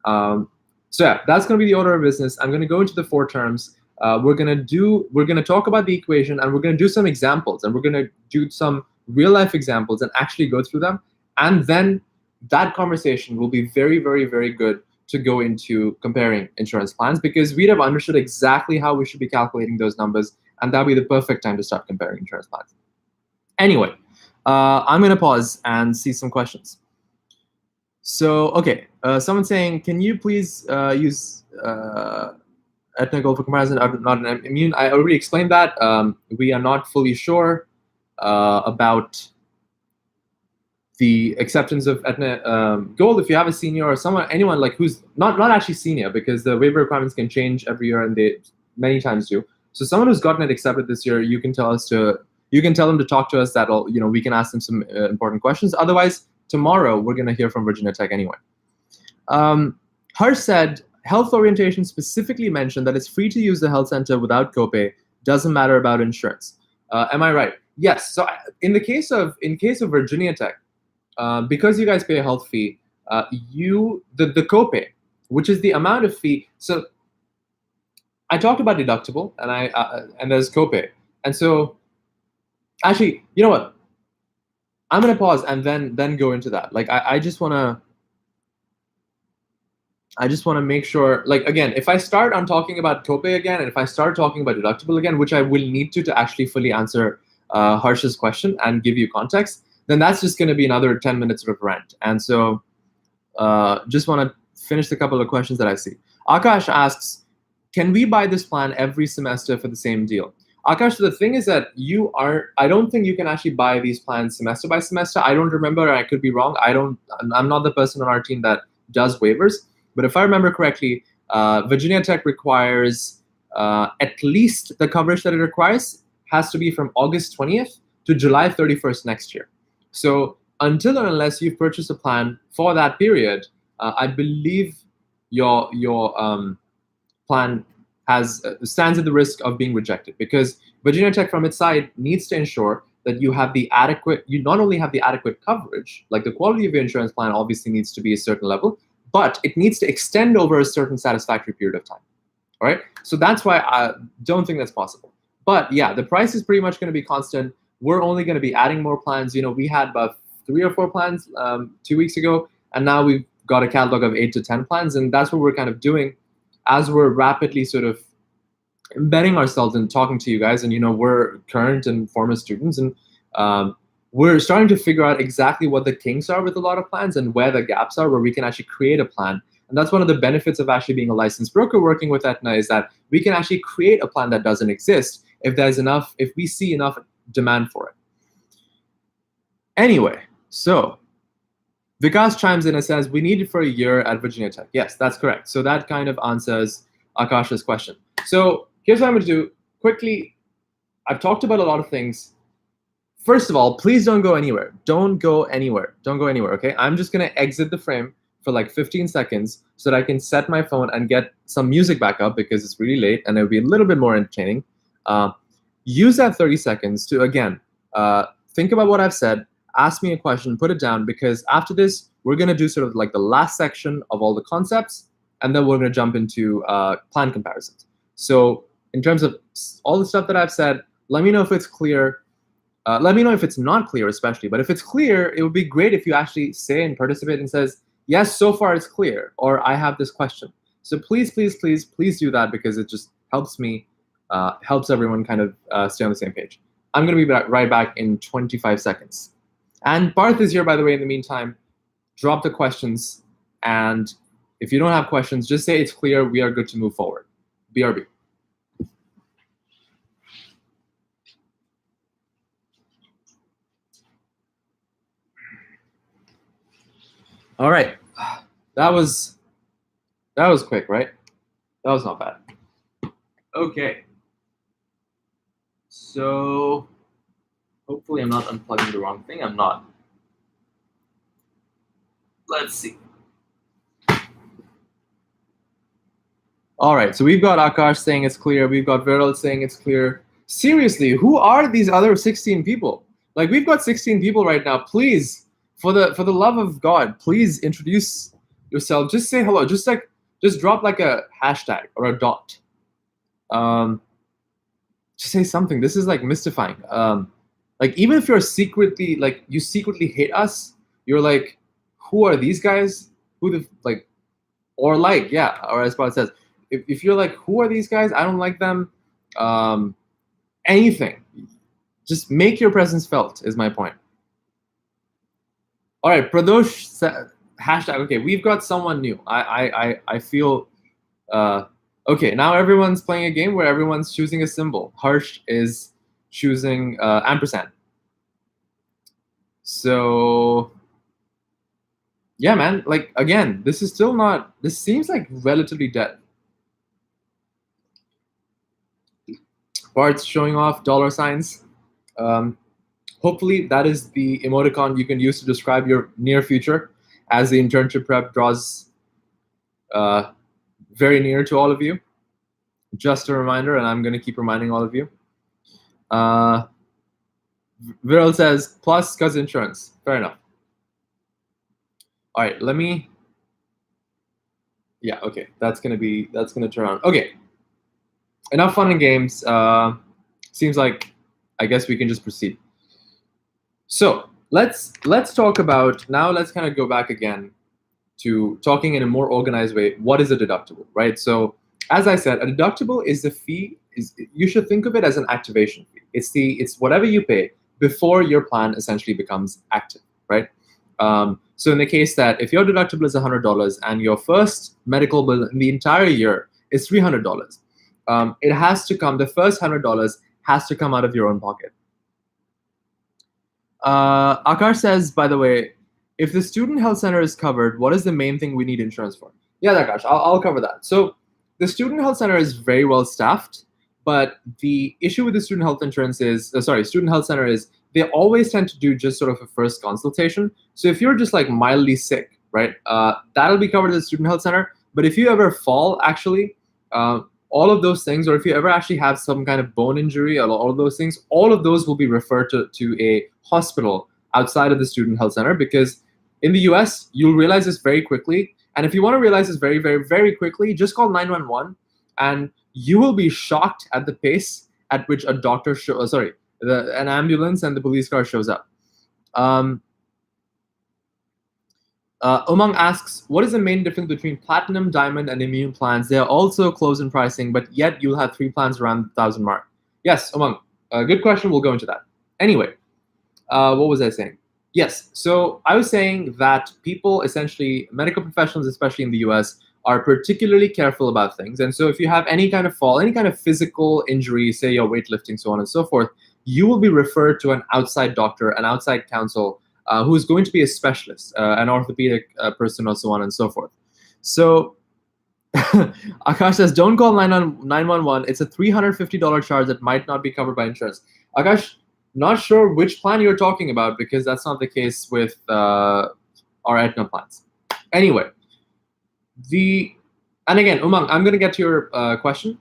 So yeah, that's going to be the order of business. I'm going to go into the 4 terms. We're going to talk about the equation, and we're going to do some examples, and we're going to do some real life examples and actually go through them. And then that conversation will be very, very, very good to go into comparing insurance plans, because we'd have understood exactly how we should be calculating those numbers, and that'll be the perfect time to start comparing insurance plans. Anyway, I'm going to pause and see some questions. So, okay, someone's saying, can you please use Aetna Gold for comparison, not an immune? I already explained that. We are not fully sure about the acceptance of Aetna Gold. If you have a senior or anyone like who's not actually senior, because the waiver requirements can change every year, and they many times do. So someone who's gotten it accepted this year, you can tell them to talk to us. That'll, we can ask them some important questions. Otherwise, tomorrow we're going to hear from Virginia Tech anyway. Harsh said, health orientation specifically mentioned that it's free to use the health center without copay. Doesn't matter about insurance. Am I right? Yes. So in case of Virginia Tech, because you guys pay a health fee, the copay, which is the amount of fee. So I talked about deductible, and there's copay, and so actually, you know what? I'm gonna pause and then go into that. Like I just wanna make sure. Like again, if I start on talking about copay again, and if I start talking about deductible again, which I will need to actually fully answer Harsh's question and give you context, then that's just going to be another 10 minutes of rant. And so just want to finish the couple of questions that I see. Akash asks, can we buy this plan every semester for the same deal? Akash, the thing is that I don't think you can actually buy these plans semester by semester. I don't remember, I could be wrong. I'm not the person on our team that does waivers. But if I remember correctly, Virginia Tech requires at least the coverage that it requires has to be from August 20th to July 31st next year. So until and unless you've purchased a plan for that period, I believe your plan stands at the risk of being rejected, because Virginia Tech from its side needs to ensure that you not only have the adequate coverage, like the quality of your insurance plan obviously needs to be a certain level, but it needs to extend over a certain satisfactory period of time. All right. So that's why I don't think that's possible. But yeah, the price is pretty much going to be constant. We're only going to be adding more plans. We had about 3 or 4 plans 2 weeks ago, and now we've got a catalog of 8 to 10 plans, and that's what we're kind of doing as we're rapidly sort of embedding ourselves and talking to you guys. And we're current and former students, and we're starting to figure out exactly what the kinks are with a lot of plans and where the gaps are, where we can actually create a plan. And that's one of the benefits of actually being a licensed broker working with Aetna, is that we can actually create a plan that doesn't exist if we see enough demand for it. Anyway, so Vikas chimes in and says, we need it for a year at Virginia Tech. Yes, that's correct. So that kind of answers Akash's question. So here's what I'm going to do quickly. I've talked about a lot of things. First of all, please don't go anywhere. Don't go anywhere. Don't go anywhere, okay? I'm just going to exit the frame for like 15 seconds so that I can set my phone and get some music back up because it's really late and it'll be a little bit more entertaining. Use that 30 seconds to, again, think about what I've said, ask me a question, put it down, because after this, we're going to do sort of like the last section of all the concepts, and then we're going to jump into plan comparisons. So in terms of all the stuff that I've said, let me know if it's clear. Let me know if it's not clear, especially. But if it's clear, it would be great if you actually say and participate and says, yes, so far it's clear, or I have this question. So please, please, please, please do that, because it just helps me, helps everyone kind of stay on the same page. I'm going to be right back in 25 seconds. And Parth is here, by the way, in the meantime. Drop the questions. And if you don't have questions, just say it's clear. We are good to move forward. BRB. All right. That was quick, right? That was not bad. Okay. So hopefully I'm not unplugging the wrong thing. I'm not. Let's see. All right, so we've got Akash saying it's clear. We've got Viral saying it's clear. Seriously, who are these other 16 people? Like, we've got 16 people right now. Please, for the love of God, please introduce yourself. Just say hello. Just drop like a hashtag or a dot. Just say something. This is like mystifying. Like, even if you're secretly, like, you secretly hate us, you're like, who are these guys? Who the, like, or like, yeah, or as Parth says, if you're like, who are these guys? I don't like them. Anything. Just make your presence felt is my point. All right, Pradosh hashtag. Okay, we've got someone new. I feel okay. Now everyone's playing a game where everyone's choosing a symbol. Harsh is choosing ampersand. So yeah, man. Like, again, this is still not. This seems like relatively dead. Parts showing off dollar signs. Hopefully that is the emoticon you can use to describe your near future as the internship prep draws very near to all of you. Just a reminder, and I'm going to keep reminding all of you. Viral says, plus cause insurance. Fair enough. All right, let me. Yeah, okay, that's gonna turn on. Okay, enough fun and games. Seems like I guess we can just proceed. So let's talk about now. Let's kind of go back again to talking in a more organized way. What is a deductible, right? So as I said, a deductible is the fee. You should think of it as an activation fee. It's whatever you pay before your plan essentially becomes active, right? So in the case that if your deductible is $100 and your first medical bill in the entire year is $300, it has to come. The first $100 has to come out of your own pocket. Akar says, by the way, if the student health center is covered, what is the main thing we need insurance for? Yeah, Akash, I'll cover that. So the student health center is very well staffed, but the issue with the student health insurance is, student health center is they always tend to do just sort of a first consultation. So if you're just like mildly sick, right, that'll be covered at the student health center. But if you ever fall, actually, all of those things, or if you ever actually have some kind of bone injury, or all of those things, all of those will be referred to a hospital outside of the student health center, because in the US, you'll realize this very quickly. And if you want to realize this very, very, very quickly, just call 911, and you will be shocked at the pace at which a doctor an ambulance and the police car shows up. Umang asks, what is the main difference between platinum, diamond, and immune plans? They are also close in pricing, but yet you'll have 3 plans around the 1,000 mark. Yes, Umang, good question. We'll go into that. Anyway, what was I saying? Yes, so I was saying that people, essentially, medical professionals, especially in the US, are particularly careful about things. And so if you have any kind of fall, any kind of physical injury, say you're weightlifting, so on and so forth, you will be referred to an outside doctor, an outside counsel, who is going to be a specialist, an orthopedic person, or so on and so forth. So Akash says, don't call 911. It's a $350 charge that might not be covered by insurance. Akash, not sure which plan you're talking about, because that's not the case with our Aetna plans. Anyway, And again, Umang, I'm going to get to your question.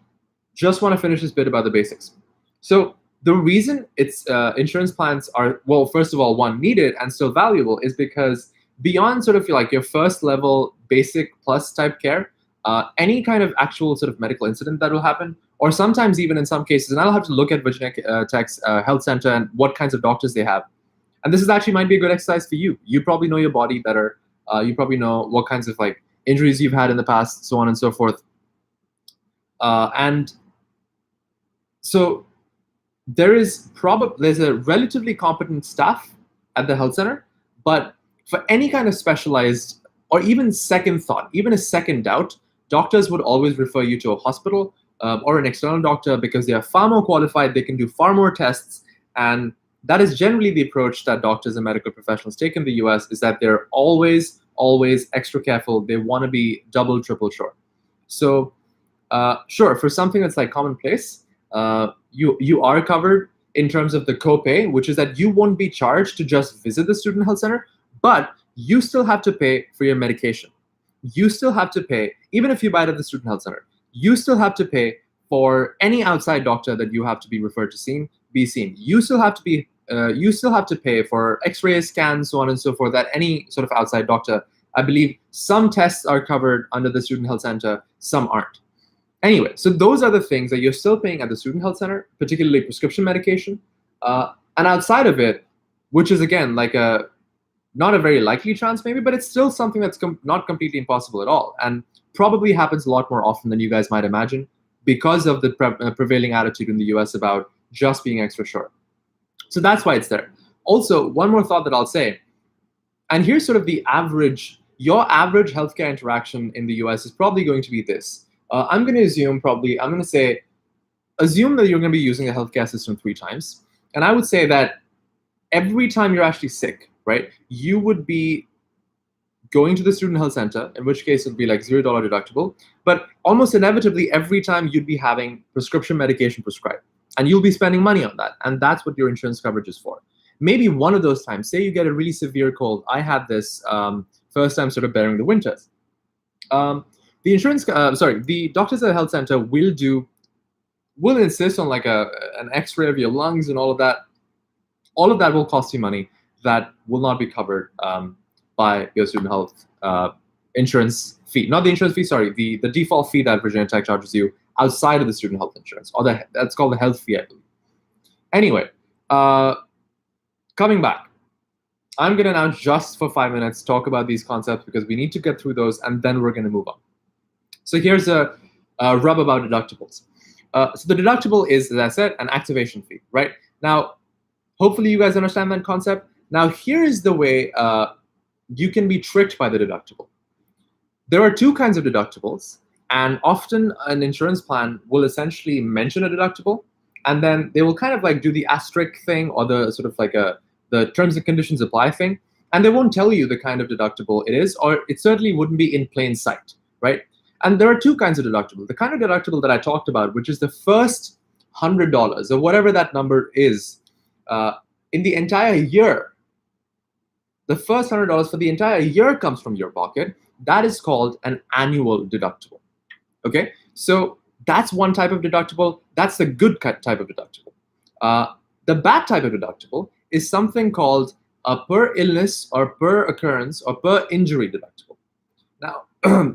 Just want to finish this bit about the basics. So the reason it's insurance plans are, well, first of all, one, needed and still valuable is because beyond sort of like your first level basic plus type care, any kind of actual sort of medical incident that will happen, or sometimes even in some cases, and I'll have to look at Virginia Tech's health center and what kinds of doctors they have. And this is actually might be a good exercise for you. You probably know your body better. You probably know what kinds of like injuries you've had in the past, so on and so forth. And so there's a relatively competent staff at the health center, but for any kind of specialized or even second thought, even a second doubt, doctors would always refer you to a hospital or an external doctor because they are far more qualified, they can do far more tests, and that is generally the approach that doctors and medical professionals take in the US, is that they're always extra careful. They want to be double, triple sure. So sure, for something that's like commonplace, you are covered in terms of the copay, which is that you won't be charged to just visit the student health center, but you still have to pay for your medication. You still have to pay, even if you buy it at the student health center, you still have to pay for any outside doctor that you have to be referred to be seen. You still have to pay for x-rays, scans, so on and so forth, that any sort of outside doctor. I believe some tests are covered under the student health center, some aren't. Anyway, so those are the things that you're still paying at the student health center, particularly prescription medication. And outside of it, which is again like not a very likely chance maybe, but it's still something that's not completely impossible at all, and probably happens a lot more often than you guys might imagine because of the prevailing attitude in the US about just being extra sure. So that's why it's there. Also, one more thought that I'll say, and here's sort of your average healthcare interaction in the US is probably going to be this. I'm going to assume that you're going to be using the healthcare system 3 times. And I would say that every time you're actually sick, right, you would be going to the student health center, in which case it would be like $0 deductible. But almost inevitably, every time you'd be having prescription medication prescribed. And you'll be spending money on that. And that's what your insurance coverage is for. Maybe one of those times, say you get a really severe cold. I had this first time sort of bearing the winters. The doctors at the health center will insist on like an x-ray of your lungs and all of that. All of that will cost you money that will not be covered by your student health insurance fee. Not the insurance fee, sorry, the default fee that Virginia Tech charges you outside of the student health insurance, or that's called the health fee, I believe. Anyway, coming back, I'm going to now just for 5 minutes talk about these concepts because we need to get through those and then we're going to move on. So here's a rub about deductibles. So the deductible is, as I said, an activation fee, right? Now, hopefully you guys understand that concept. Now, here is the way you can be tricked by the deductible. There are 2 kinds of deductibles, and often an insurance plan will essentially mention a deductible, and then they will kind of like do the asterisk thing or the sort of like the terms and conditions apply thing, and they won't tell you the kind of deductible it is, or it certainly wouldn't be in plain sight, right? And there are 2 kinds of deductible. The kind of deductible that I talked about, which is the first $100 or whatever that number is in the entire year. The first $100 for the entire year comes from your pocket. That is called an annual deductible. Okay, so that's one type of deductible. That's the good type of deductible. The bad type of deductible is something called a per illness or per occurrence or per injury deductible.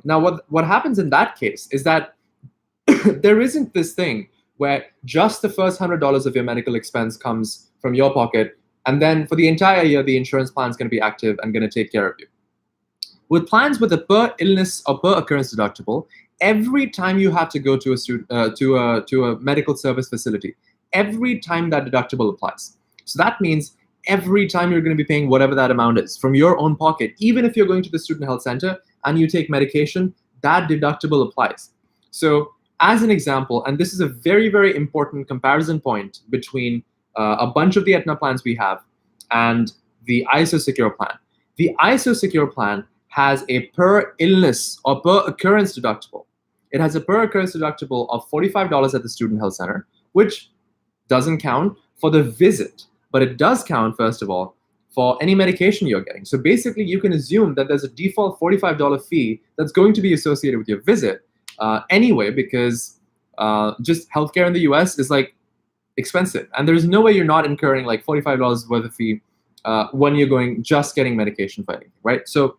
Now, what happens in that case is that there isn't this thing where just the first $100 of your medical expense comes from your pocket, and then for the entire year, the insurance plan is going to be active and going to take care of you. With plans with a per illness or per occurrence deductible, every time you have to go to a medical service facility, every time that deductible applies. So that means every time you're going to be paying whatever that amount is from your own pocket, even if you're going to the student health center and you take medication, that deductible applies. So as an example, and this is a very, very important comparison point between a bunch of the Aetna plans we have and the ISO Secure plan. The ISO Secure plan has a per illness or per occurrence deductible. It has a per occurrence deductible of $45 at the student health center, which doesn't count for the visit, but it does count, first of all, for any medication you're getting. So basically, you can assume that there's a default $45 fee that's going to be associated with your visit anyway, because just healthcare in the US is like expensive, and there's no way you're not incurring like $45 worth of fee when you're going just getting medication for anything, right? So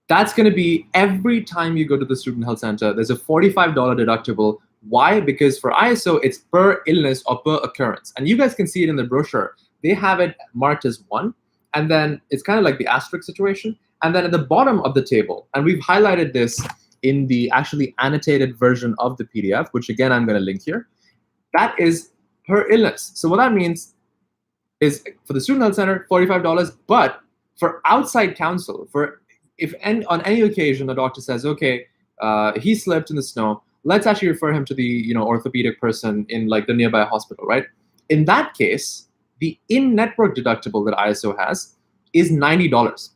that's going to be every time you go to the student health center, there's a $45 deductible. Why? Because for ISO, it's per illness or per occurrence. And you guys can see it in the brochure. They have it marked as 1, and then it's kind of like the asterisk situation. And then at the bottom of the table, and we've highlighted this in the actually annotated version of the PDF, which again, I'm going to link here, that is per illness. So what that means is for the student health center, $45, but for outside counsel, if on any occasion the doctor says, okay, he slipped in the snow, let's actually refer him to the orthopedic person in like the nearby hospital, right? In that case, the in-network deductible that ISO has is $90.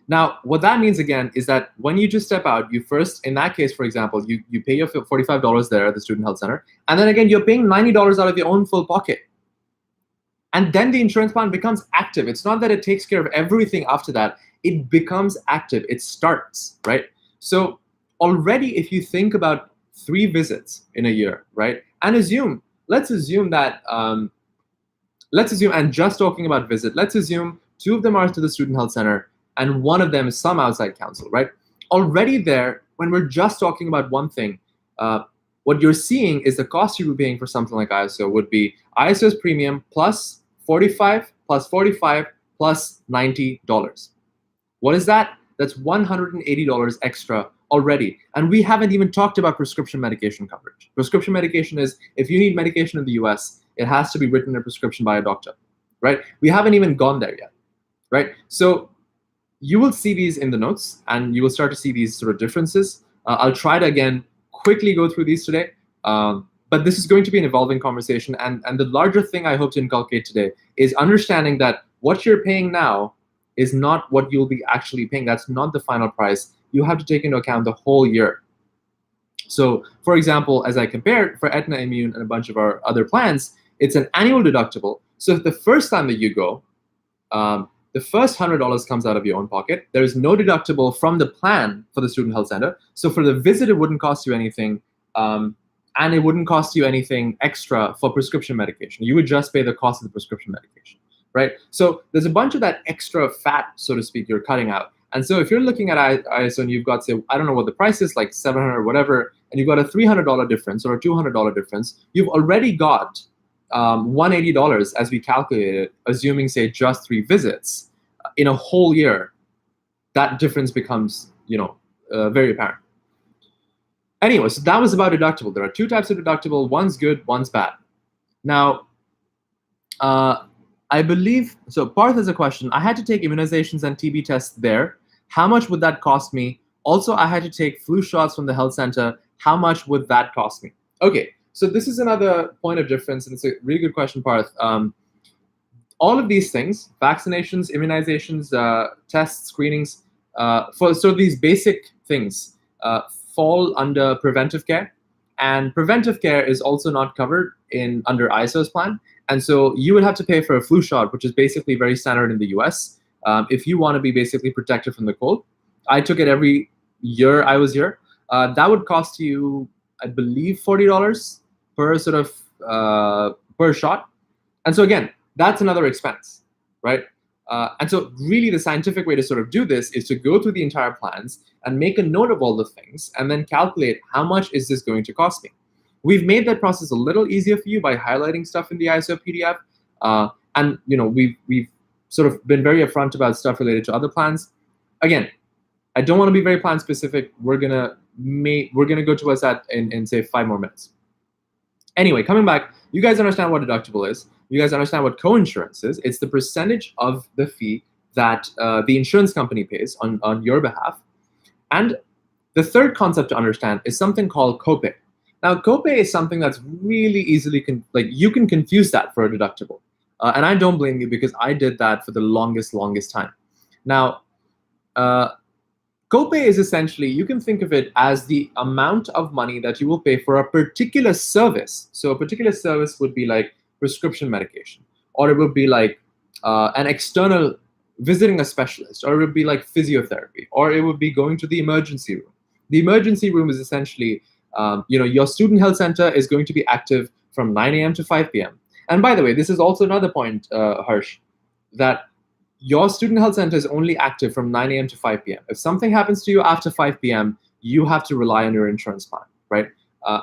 Now, what that means again is that when you just step out, you first, in that case, for example, you pay your $45 there at the student health center, and then again, you're paying $90 out of your own full pocket. And then the insurance plan becomes active. It's not that it takes care of everything after that. It becomes active. It starts, right? So already, if you think about 3 visits in a year, right? And let's assume that, and just talking about visit, let's assume 2 of them are to the student health center and 1 of them is some outside counsel, right? Already there, when we're just talking about one thing, what you're seeing is the cost you'll be paying for something like ISO would be ISO's premium plus 45 plus 45 plus $90. What is that? That's $180 extra already. And we haven't even talked about prescription medication coverage. Prescription medication is, if you need medication in the US, it has to be written in a prescription by a doctor, right? We haven't even gone there yet, right? So you will see these in the notes, and you will start to see these sort of differences. I'll try to, again, quickly go through these today. But this is going to be an evolving conversation. And the larger thing I hope to inculcate today is understanding that what you're paying now is not what you'll be actually paying. That's not the final price. You have to take into account the whole year. So, for example, as I compared for Aetna Immune and a bunch of our other plans, it's an annual deductible. So if the first time that you go, the first $100 comes out of your own pocket. There is no deductible from the plan for the student health center. So for the visit, it wouldn't cost you anything. And it wouldn't cost you anything extra for prescription medication. You would just pay the cost of the prescription medication, right? So there's a bunch of that extra fat, so to speak, you're cutting out. And so if you're looking at ISO and you've got, say, I don't know what the price is, like $700 or whatever, and you've got a $300 difference or a $200 difference, you've already got $180 as we calculated, assuming, say, just 3 visits in a whole year. That difference becomes, very apparent. Anyway, so that was about deductible. There are 2 types of deductible. One's good, one's bad. Now, I believe, so Parth has a question. I had to take immunizations and TB tests there. How much would that cost me? Also, I had to take flu shots from the health center. How much would that cost me? Okay, so this is another point of difference, and it's a really good question, Parth. All of these things, vaccinations, immunizations, tests, screenings, so these basic things fall under preventive care, and preventive care is also not covered under ISO's plan. And so you would have to pay for a flu shot, which is basically very standard in the US, if you want to be basically protected from the cold. I took it every year I was here. That would cost you, I believe, $40 per sort of per shot. And so again, that's another expense, right? And so really the scientific way to sort of do this is to go through the entire plans and make a note of all the things and then calculate how much is this going to cost me. We've made that process a little easier for you by highlighting stuff in the ISO PDF. And we've sort of been very upfront about stuff related to other plans. Again, I don't want to be very plan specific. We're gonna go towards that in say 5 more minutes. Anyway, coming back, you guys understand what deductible is. You guys understand what coinsurance is. It's the percentage of the fee that the insurance company pays on your behalf. And the third concept to understand is something called copay. Now, copay is something that's really easily, you can confuse that for a deductible. And I don't blame you, because I did that for the longest time. Now, copay is essentially, you can think of it as the amount of money that you will pay for a particular service. So a particular service would be like prescription medication, or it would be like an external visiting a specialist, or it would be like physiotherapy, or it would be going to the emergency room. The emergency room is essentially, your student health center is going to be active from 9 a.m. to 5 p.m. And by the way, this is also another point, Harsh, that your student health center is only active from 9 a.m. to 5 p.m. If something happens to you after 5 p.m., you have to rely on your insurance plan, right?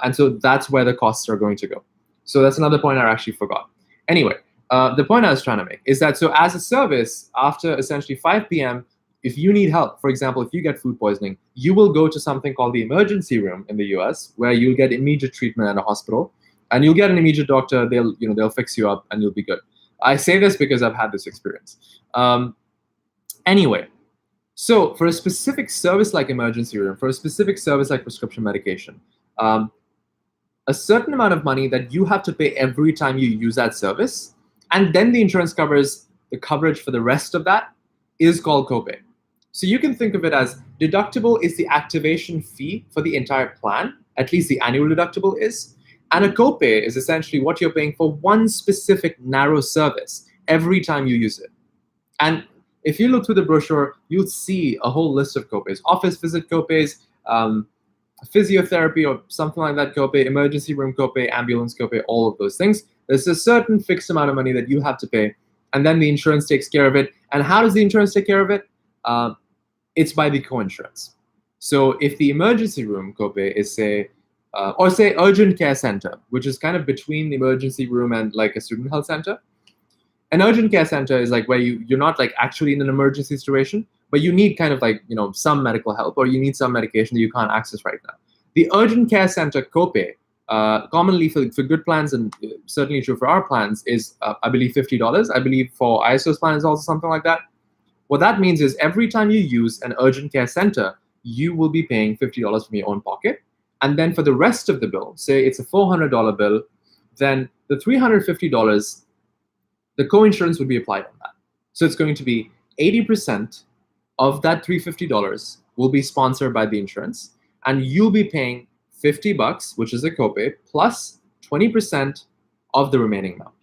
And so that's where the costs are going to go. So that's another point I actually forgot. Anyway, the point I was trying to make is that, so as a service, after essentially 5 p.m., if you need help, for example, if you get food poisoning, you will go to something called the emergency room in the US, where you'll get immediate treatment at a hospital, and you'll get an immediate doctor. They'll fix you up, and you'll be good. I say this because I've had this experience. Anyway, so for a specific service like emergency room, for a specific service like prescription medication, a certain amount of money that you have to pay every time you use that service, and then the insurance covers the coverage for the rest of that, is called copay. So you can think of it as deductible is the activation fee for the entire plan, at least the annual deductible is, and a copay is essentially what you're paying for one specific narrow service every time you use it. And if you look through the brochure, you'll see a whole list of copays: office visit copays, physiotherapy or something like that copay, emergency room copay, ambulance copay, all of those things. There's a certain fixed amount of money that you have to pay, and then the insurance takes care of it. And how does the insurance take care of it? It's by the coinsurance. So if the emergency room copay is say urgent care center, which is kind of between the emergency room and like a student health center. An urgent care center is like where you're not like actually in an emergency situation, but you need kind of like, some medical help, or you need some medication that you can't access right now. The urgent care center copay, commonly for good plans, and certainly true for our plans, is I believe $50. I believe for ISO's plan is also something like that. What that means is every time you use an urgent care center, you will be paying $50 from your own pocket. And then for the rest of the bill, say it's a $400 bill, then the $350, the coinsurance would be applied on that. So it's going to be 80% of that $350 will be sponsored by the insurance, and you'll be paying $50, which is a copay, plus 20% of the remaining amount.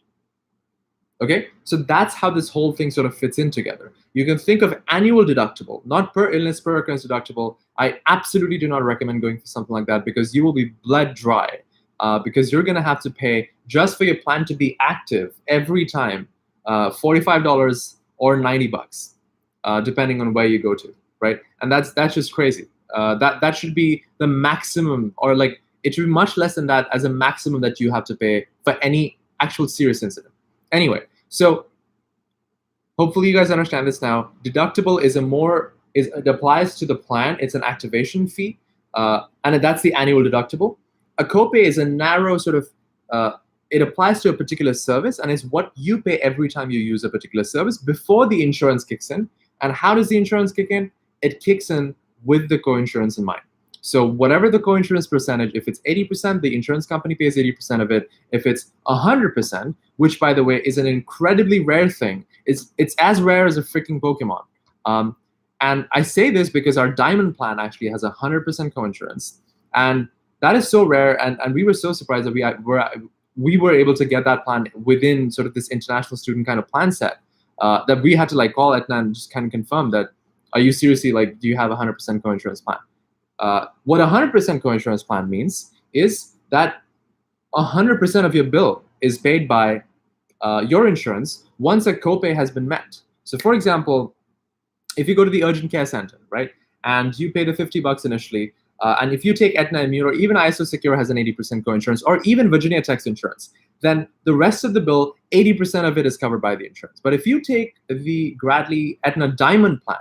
Okay, so that's how this whole thing sort of fits in together. You can think of annual deductible, not per illness, per occurrence deductible. I absolutely do not recommend going for something like that, because you will be bled dry, because you're going to have to pay just for your plan to be active every time, $45 or $90, depending on where you go to, right? And that's just crazy. That should be the maximum, or like it should be much less than that as a maximum that you have to pay for any actual serious incident. Anyway, so hopefully you guys understand this now. Deductible it applies to the plan. It's an activation fee, and that's the annual deductible. A copay is a narrow sort of, it applies to a particular service, and it's what you pay every time you use a particular service before the insurance kicks in. And how does the insurance kick in? It kicks in with the coinsurance in mind. So whatever the coinsurance percentage, if it's 80%, the insurance company pays 80% of it. If it's 100%, which by the way is an incredibly rare thing, it's as rare as a freaking Pokemon. And I say this because our diamond plan actually has 100% coinsurance, and that is so rare. And we were so surprised that we were able to get that plan within sort of this international student kind of plan set, that we had to like call Aetna and just kind of confirm that, are you seriously, like, do you have 100% coinsurance plan? What 100% coinsurance plan means is that 100% of your bill is paid by your insurance once a copay has been met. So for example, if you go to the urgent care center, right, and you pay the $50 initially, and if you take Aetna Immune, or even ISO Secure has an 80% coinsurance, or even Virginia Tech's insurance, then the rest of the bill, 80% of it is covered by the insurance. But if you take the Gradley Aetna Diamond plan,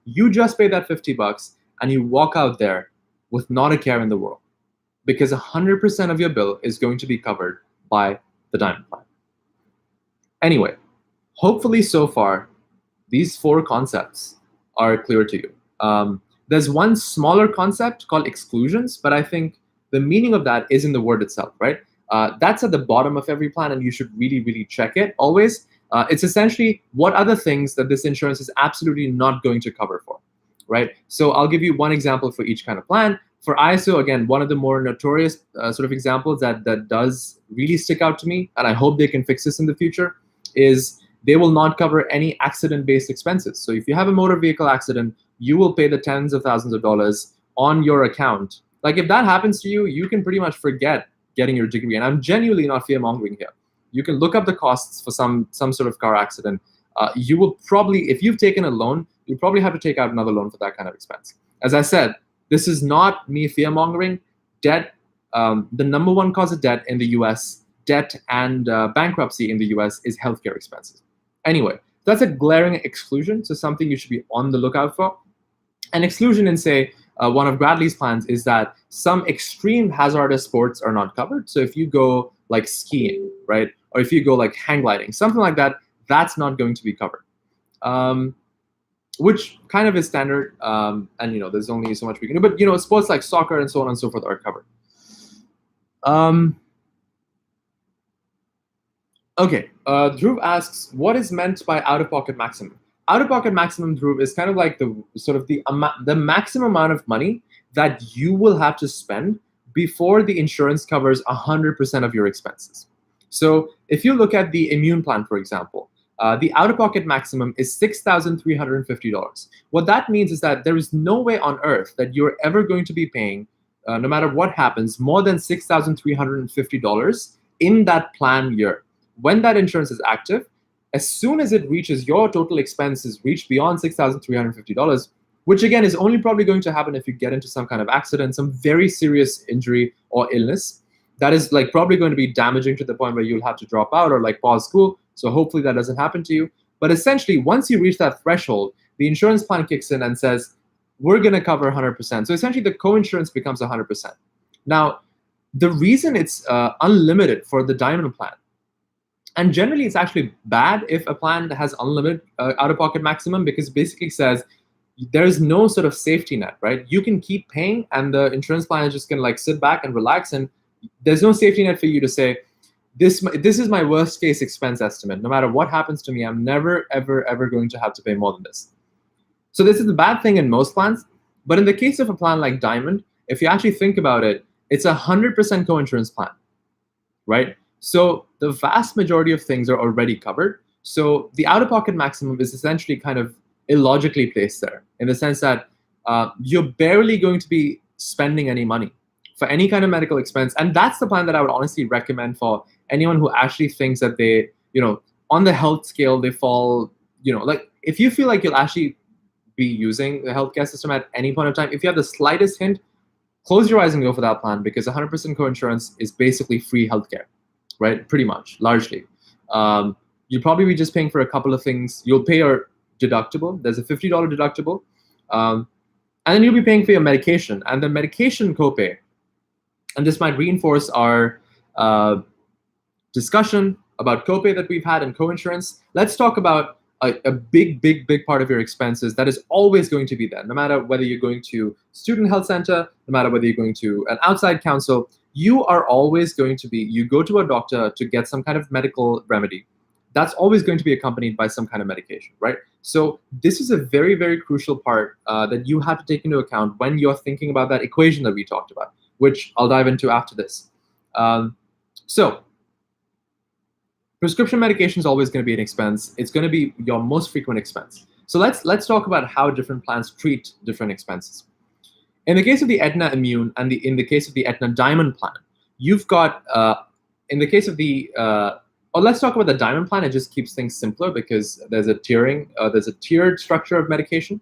you just pay that $50 and you walk out there with not a care in the world, because 100% of your bill is going to be covered by the Diamond plan. Anyway, hopefully so far, these 4 concepts are clear to you. There's one smaller concept called exclusions, but I think the meaning of that is in the word itself, right? That's at the bottom of every plan, and you should really, really check it always. It's essentially what are the things that this insurance is absolutely not going to cover for, right? So I'll give you one example for each kind of plan. For ISO, again, one of the more notorious sort of examples that does really stick out to me, and I hope they can fix this in the future. is they will not cover any accident-based expenses. So if you have a motor vehicle accident, you will pay the tens of thousands of dollars on your account. Like if that happens to you, you can pretty much forget getting your degree. And I'm genuinely not fear-mongering here. You can look up the costs for some sort of car accident. You will probably, if you've taken a loan, you probably have to take out another loan for that kind of expense. As I said, this is not me fear-mongering. Debt, the number one cause of debt in the US, debt and bankruptcy in the US is healthcare expenses. Anyway, that's a glaring exclusion, so something you should be on the lookout for. An exclusion in, say, one of Bradley's plans is that some extreme hazardous sports are not covered. So if you go like skiing, right, or if you go like hang gliding, something like that, that's not going to be covered, which kind of is standard. And there's only so much we can do. But sports like soccer and so on and so forth are covered. Okay, Dhruv asks, what is meant by out-of-pocket maximum? Out-of-pocket maximum, Dhruv, is kind of like the maximum amount of money that you will have to spend before the insurance covers 100% of your expenses. So if you look at the Immune plan, for example, the out-of-pocket maximum is $6,350. What that means is that there is no way on earth that you're ever going to be paying, no matter what happens, more than $6,350 in that plan year. When that insurance is active, as soon as it reaches your total expenses reach beyond $6,350, which again is only probably going to happen if you get into some kind of accident, some very serious injury or illness, that is like probably going to be damaging to the point where you'll have to drop out or like pause school. So hopefully that doesn't happen to you. But essentially, once you reach that threshold, the insurance plan kicks in and says, we're going to cover 100%. So essentially the co-insurance becomes 100%. Now, the reason it's unlimited for the Diamond plan, and generally, it's actually bad if a plan has unlimited out-of-pocket maximum, because it basically says there's no sort of safety net, right? You can keep paying, and the insurance plan is just going to like sit back and relax, and there's no safety net for you to say, this is my worst case expense estimate. No matter what happens to me, I'm never, ever, ever going to have to pay more than this. So this is the bad thing in most plans. But in the case of a plan like Diamond, if you actually think about it, it's a 100% co-insurance plan, right? So the vast majority of things are already covered. So the out-of-pocket maximum is essentially kind of illogically placed there, in the sense that you're barely going to be spending any money for any kind of medical expense. And that's the plan that I would honestly recommend for anyone who actually thinks that they, on the health scale, they fall, like if you feel like you'll actually be using the healthcare system at any point of time, if you have the slightest hint, close your eyes and go for that plan, because 100% co-insurance is basically free healthcare. Right, pretty much, largely. You'll probably be just paying for a couple of things. You'll pay your deductible. There's a $50 deductible. And then you'll be paying for your medication. And the medication copay, and this might reinforce our discussion about copay that we've had in co-insurance. Let's talk about a big, big, big part of your expenses that is always going to be there, no matter whether you're going to student health center, no matter whether you're going to an outside counsel. You are always going to be, you go to a doctor to get some kind of medical remedy. That's always going to be accompanied by some kind of medication, right? So this is a very, very crucial part that you have to take into account when you're thinking about that equation that we talked about, which I'll dive into after this. So prescription medication is always going to be an expense. It's going to be your most frequent expense. So let's talk about how different plans treat different expenses. In the case of the Aetna Immune and in the case of the Aetna Diamond plan, you've got, in the case of the, let's talk about the Diamond plan. It just keeps things simpler because there's a tiered structure of medication.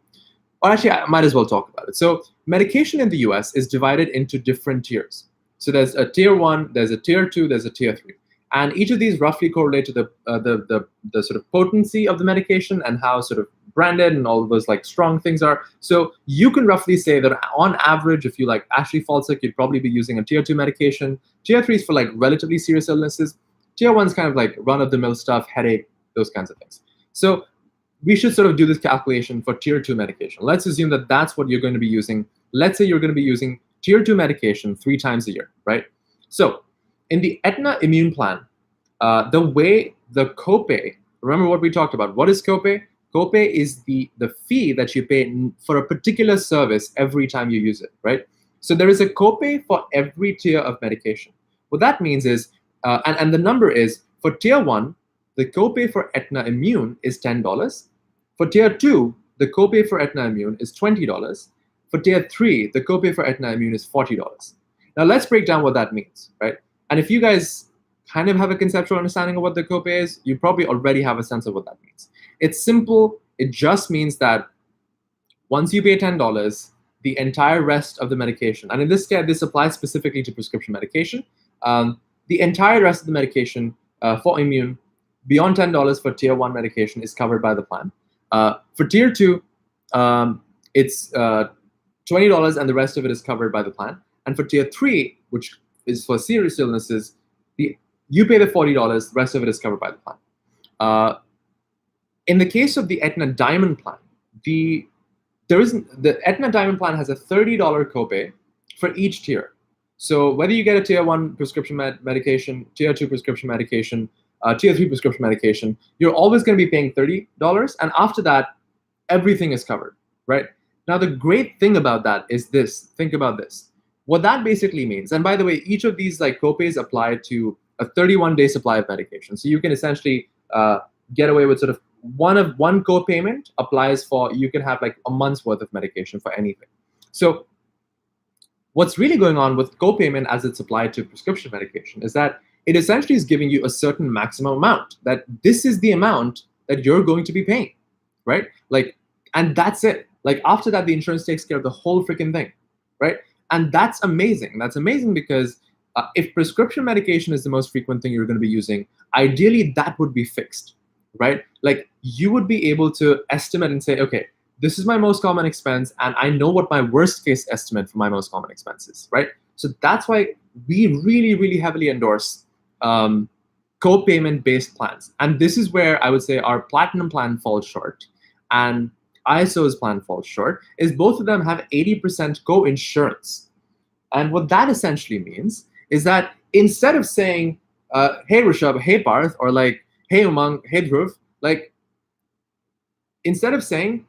Or actually, I might as well talk about it. So medication in the US is divided into different tiers. So there's a tier 1, there's a tier 2, there's a tier 3. And each of these roughly correlate to the sort of potency of the medication and how sort of branded and all of those like strong things are. So you can roughly say that on average, if you like actually fall sick, you'd probably be using a tier 2 medication. Tier 3 is for like relatively serious illnesses. Tier 1 is kind of like run-of-the-mill stuff, headache, those kinds of things. So we should sort of do this calculation for tier 2 medication. Let's assume that that's what you're going to be using. Let's say you're going to be using tier 2 medication 3 times a year, right? So in the Aetna Immune plan, the way the copay, remember what we talked about. What is copay? Copay is the fee that you pay for a particular service every time you use it, right? So there is a copay for every tier of medication. What that means is, and the number is, for tier 1, the copay for Aetna Immune is $10. For tier 2, the copay for Aetna Immune is $20. For tier 3, the copay for Aetna Immune is $40. Now let's break down what that means, right? And if you guys kind of have a conceptual understanding of what the copay is, you probably already have a sense of what that means. It's simple. It just means that once you pay $10, the entire rest of the medication, and in this case, this applies specifically to prescription medication, the entire rest of the medication for immune beyond $10 for tier 1 medication is covered by the plan. For tier 2, it's $20 and the rest of it is covered by the plan. And for tier 3, which is for serious illnesses, you pay the $40, the rest of it is covered by the plan. In the case of the Aetna Diamond plan, the Aetna Diamond plan has a $30 copay for each tier. So whether you get a tier 1 prescription medication, tier 2 prescription medication, tier 3 prescription medication, you're always going to be paying $30, and after that, everything is covered, right? Now, the great thing about that is this. Think about this. What that basically means, and by the way, each of these copays apply to a 31-day supply of medication. So you can essentially get away with sort of one copayment applies for, you can have a month's worth of medication for anything. So what's really going on with copayment as it's applied to prescription medication is that it essentially is giving you a certain maximum amount, that this is the amount that you're going to be paying, right? And that's it. After that, the insurance takes care of the whole freaking thing, right? And that's amazing. That's amazing because if prescription medication is the most frequent thing you're going to be using, ideally that would be fixed, right? You would be able to estimate and say, okay, this is my most common expense, and I know what my worst case estimate for my most common expense is, right? So that's why we really, really heavily endorse co-payment-based plans. And this is where I would say our Platinum plan falls short, and ISO's plan falls short, is both of them have 80% co-insurance. And what that essentially means is that instead of saying, hey, Rishabh, hey, Parth, or hey, Umang, hey, Dhruv, instead of saying,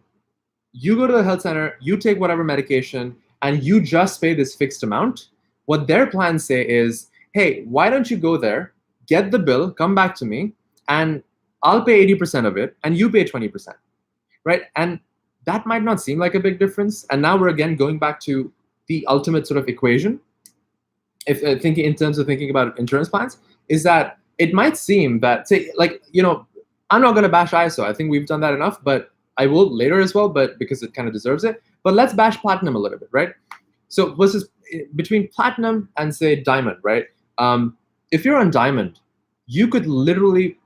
you go to the health center, you take whatever medication, and you just pay this fixed amount, what their plans say is, hey, why don't you go there, get the bill, come back to me, and I'll pay 80% of it, and you pay 20%, right? And that might not seem like a big difference. And now we're again going back to the ultimate sort of equation, if thinking in terms of thinking about insurance plans, is that it might seem that, say, I'm not going to bash ISO. I think we've done that enough, but I will later as well, but because it kind of deserves it. But let's bash Platinum a little bit, right? So versus between Platinum and, say, Diamond, right? If you're on Diamond, you could literally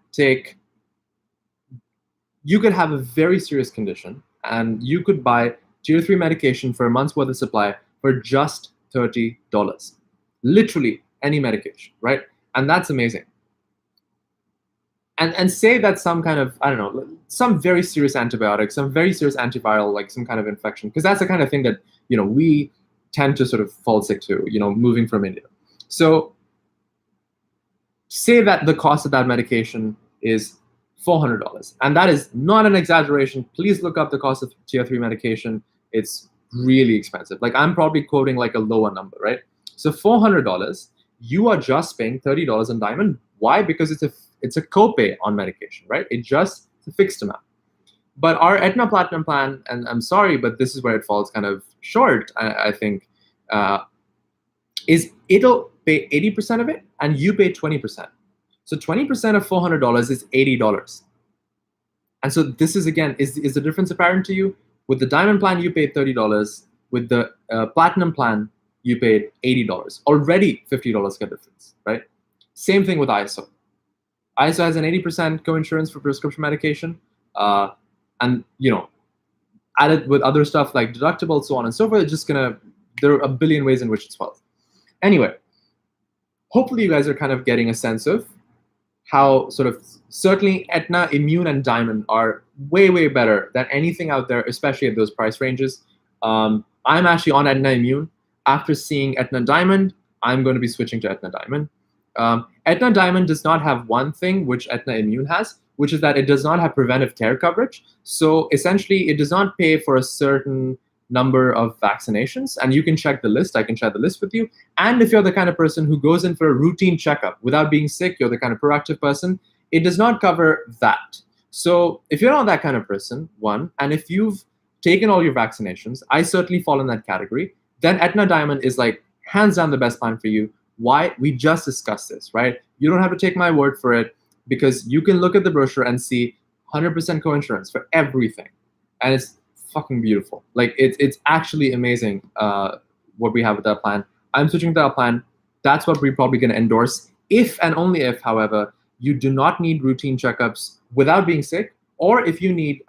you could have a very serious condition, and you could buy tier 3 medication for a month's worth of supply for just $30. Literally any medication, right? And that's amazing. And say that some kind of, I don't know, some very serious antibiotic, some very serious antiviral, some kind of infection, because that's the kind of thing that, we tend to sort of fall sick to, moving from India. So say that the cost of that medication is $400. And that is not an exaggeration. Please look up the cost of tier 3 medication. It's really expensive. I'm probably quoting a lower number, right? So $400, you are just paying $30 on Diamond. Why? Because it's a copay on medication, right? It's a fixed amount. But our Aetna Platinum plan, and I'm sorry, but this is where it falls kind of short, I think, is it'll pay 80% of it, and you pay 20%. So 20% of $400 is $80. And so this is, again, is the difference apparent to you? With the Diamond plan, you paid $30. With the Platinum plan, you paid $80. Already $50 get difference, right? Same thing with ISO. ISO has an 80% co-insurance for prescription medication. And, added with other stuff like deductibles, so on and so forth, it's just there are a billion ways in which it's falls. Anyway, hopefully you guys are kind of getting a sense of how sort of certainly Aetna, Immune, and Diamond are way, way better than anything out there, especially at those price ranges. I'm actually on Aetna Immune. After seeing Aetna Diamond, I'm going to be switching to Aetna Diamond. Aetna Diamond does not have one thing which Aetna Immune has, which is that it does not have preventive care coverage. So essentially, it does not pay for a certain number of vaccinations. And you can check the list. I can share the list with you. And if you're the kind of person who goes in for a routine checkup without being sick, you're the kind of proactive person, it does not cover that. So if you're not that kind of person, one, and if you've taken all your vaccinations, I certainly fall in that category, then Aetna Diamond is like hands down the best plan for you. Why? We just discussed this, right? You don't have to take my word for it, because you can look at the brochure and see 100% coinsurance for everything. And it's fucking beautiful. Like it's actually amazing what we have with that plan. I'm switching to that plan. That's what we're probably going to endorse if and only if, however, you do not need routine checkups without being sick, or if you need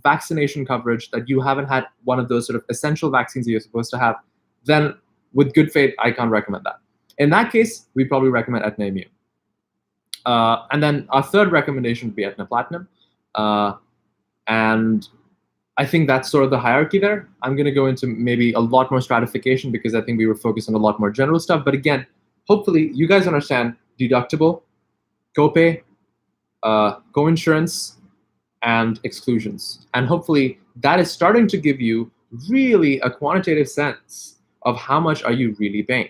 vaccination coverage that you haven't had one of those sort of essential vaccines that you're supposed to have, then with good faith, I can't recommend that. In that case, we probably recommend Aetna Immune. And then our third recommendation would be Aetna Platinum. And I think that's sort of the hierarchy there. I'm going to go into maybe a lot more stratification because I think we were focused on a lot more general stuff. But again, hopefully you guys understand deductible, copay, coinsurance, and exclusions. And hopefully that is starting to give you really a quantitative sense of how much are you really paying.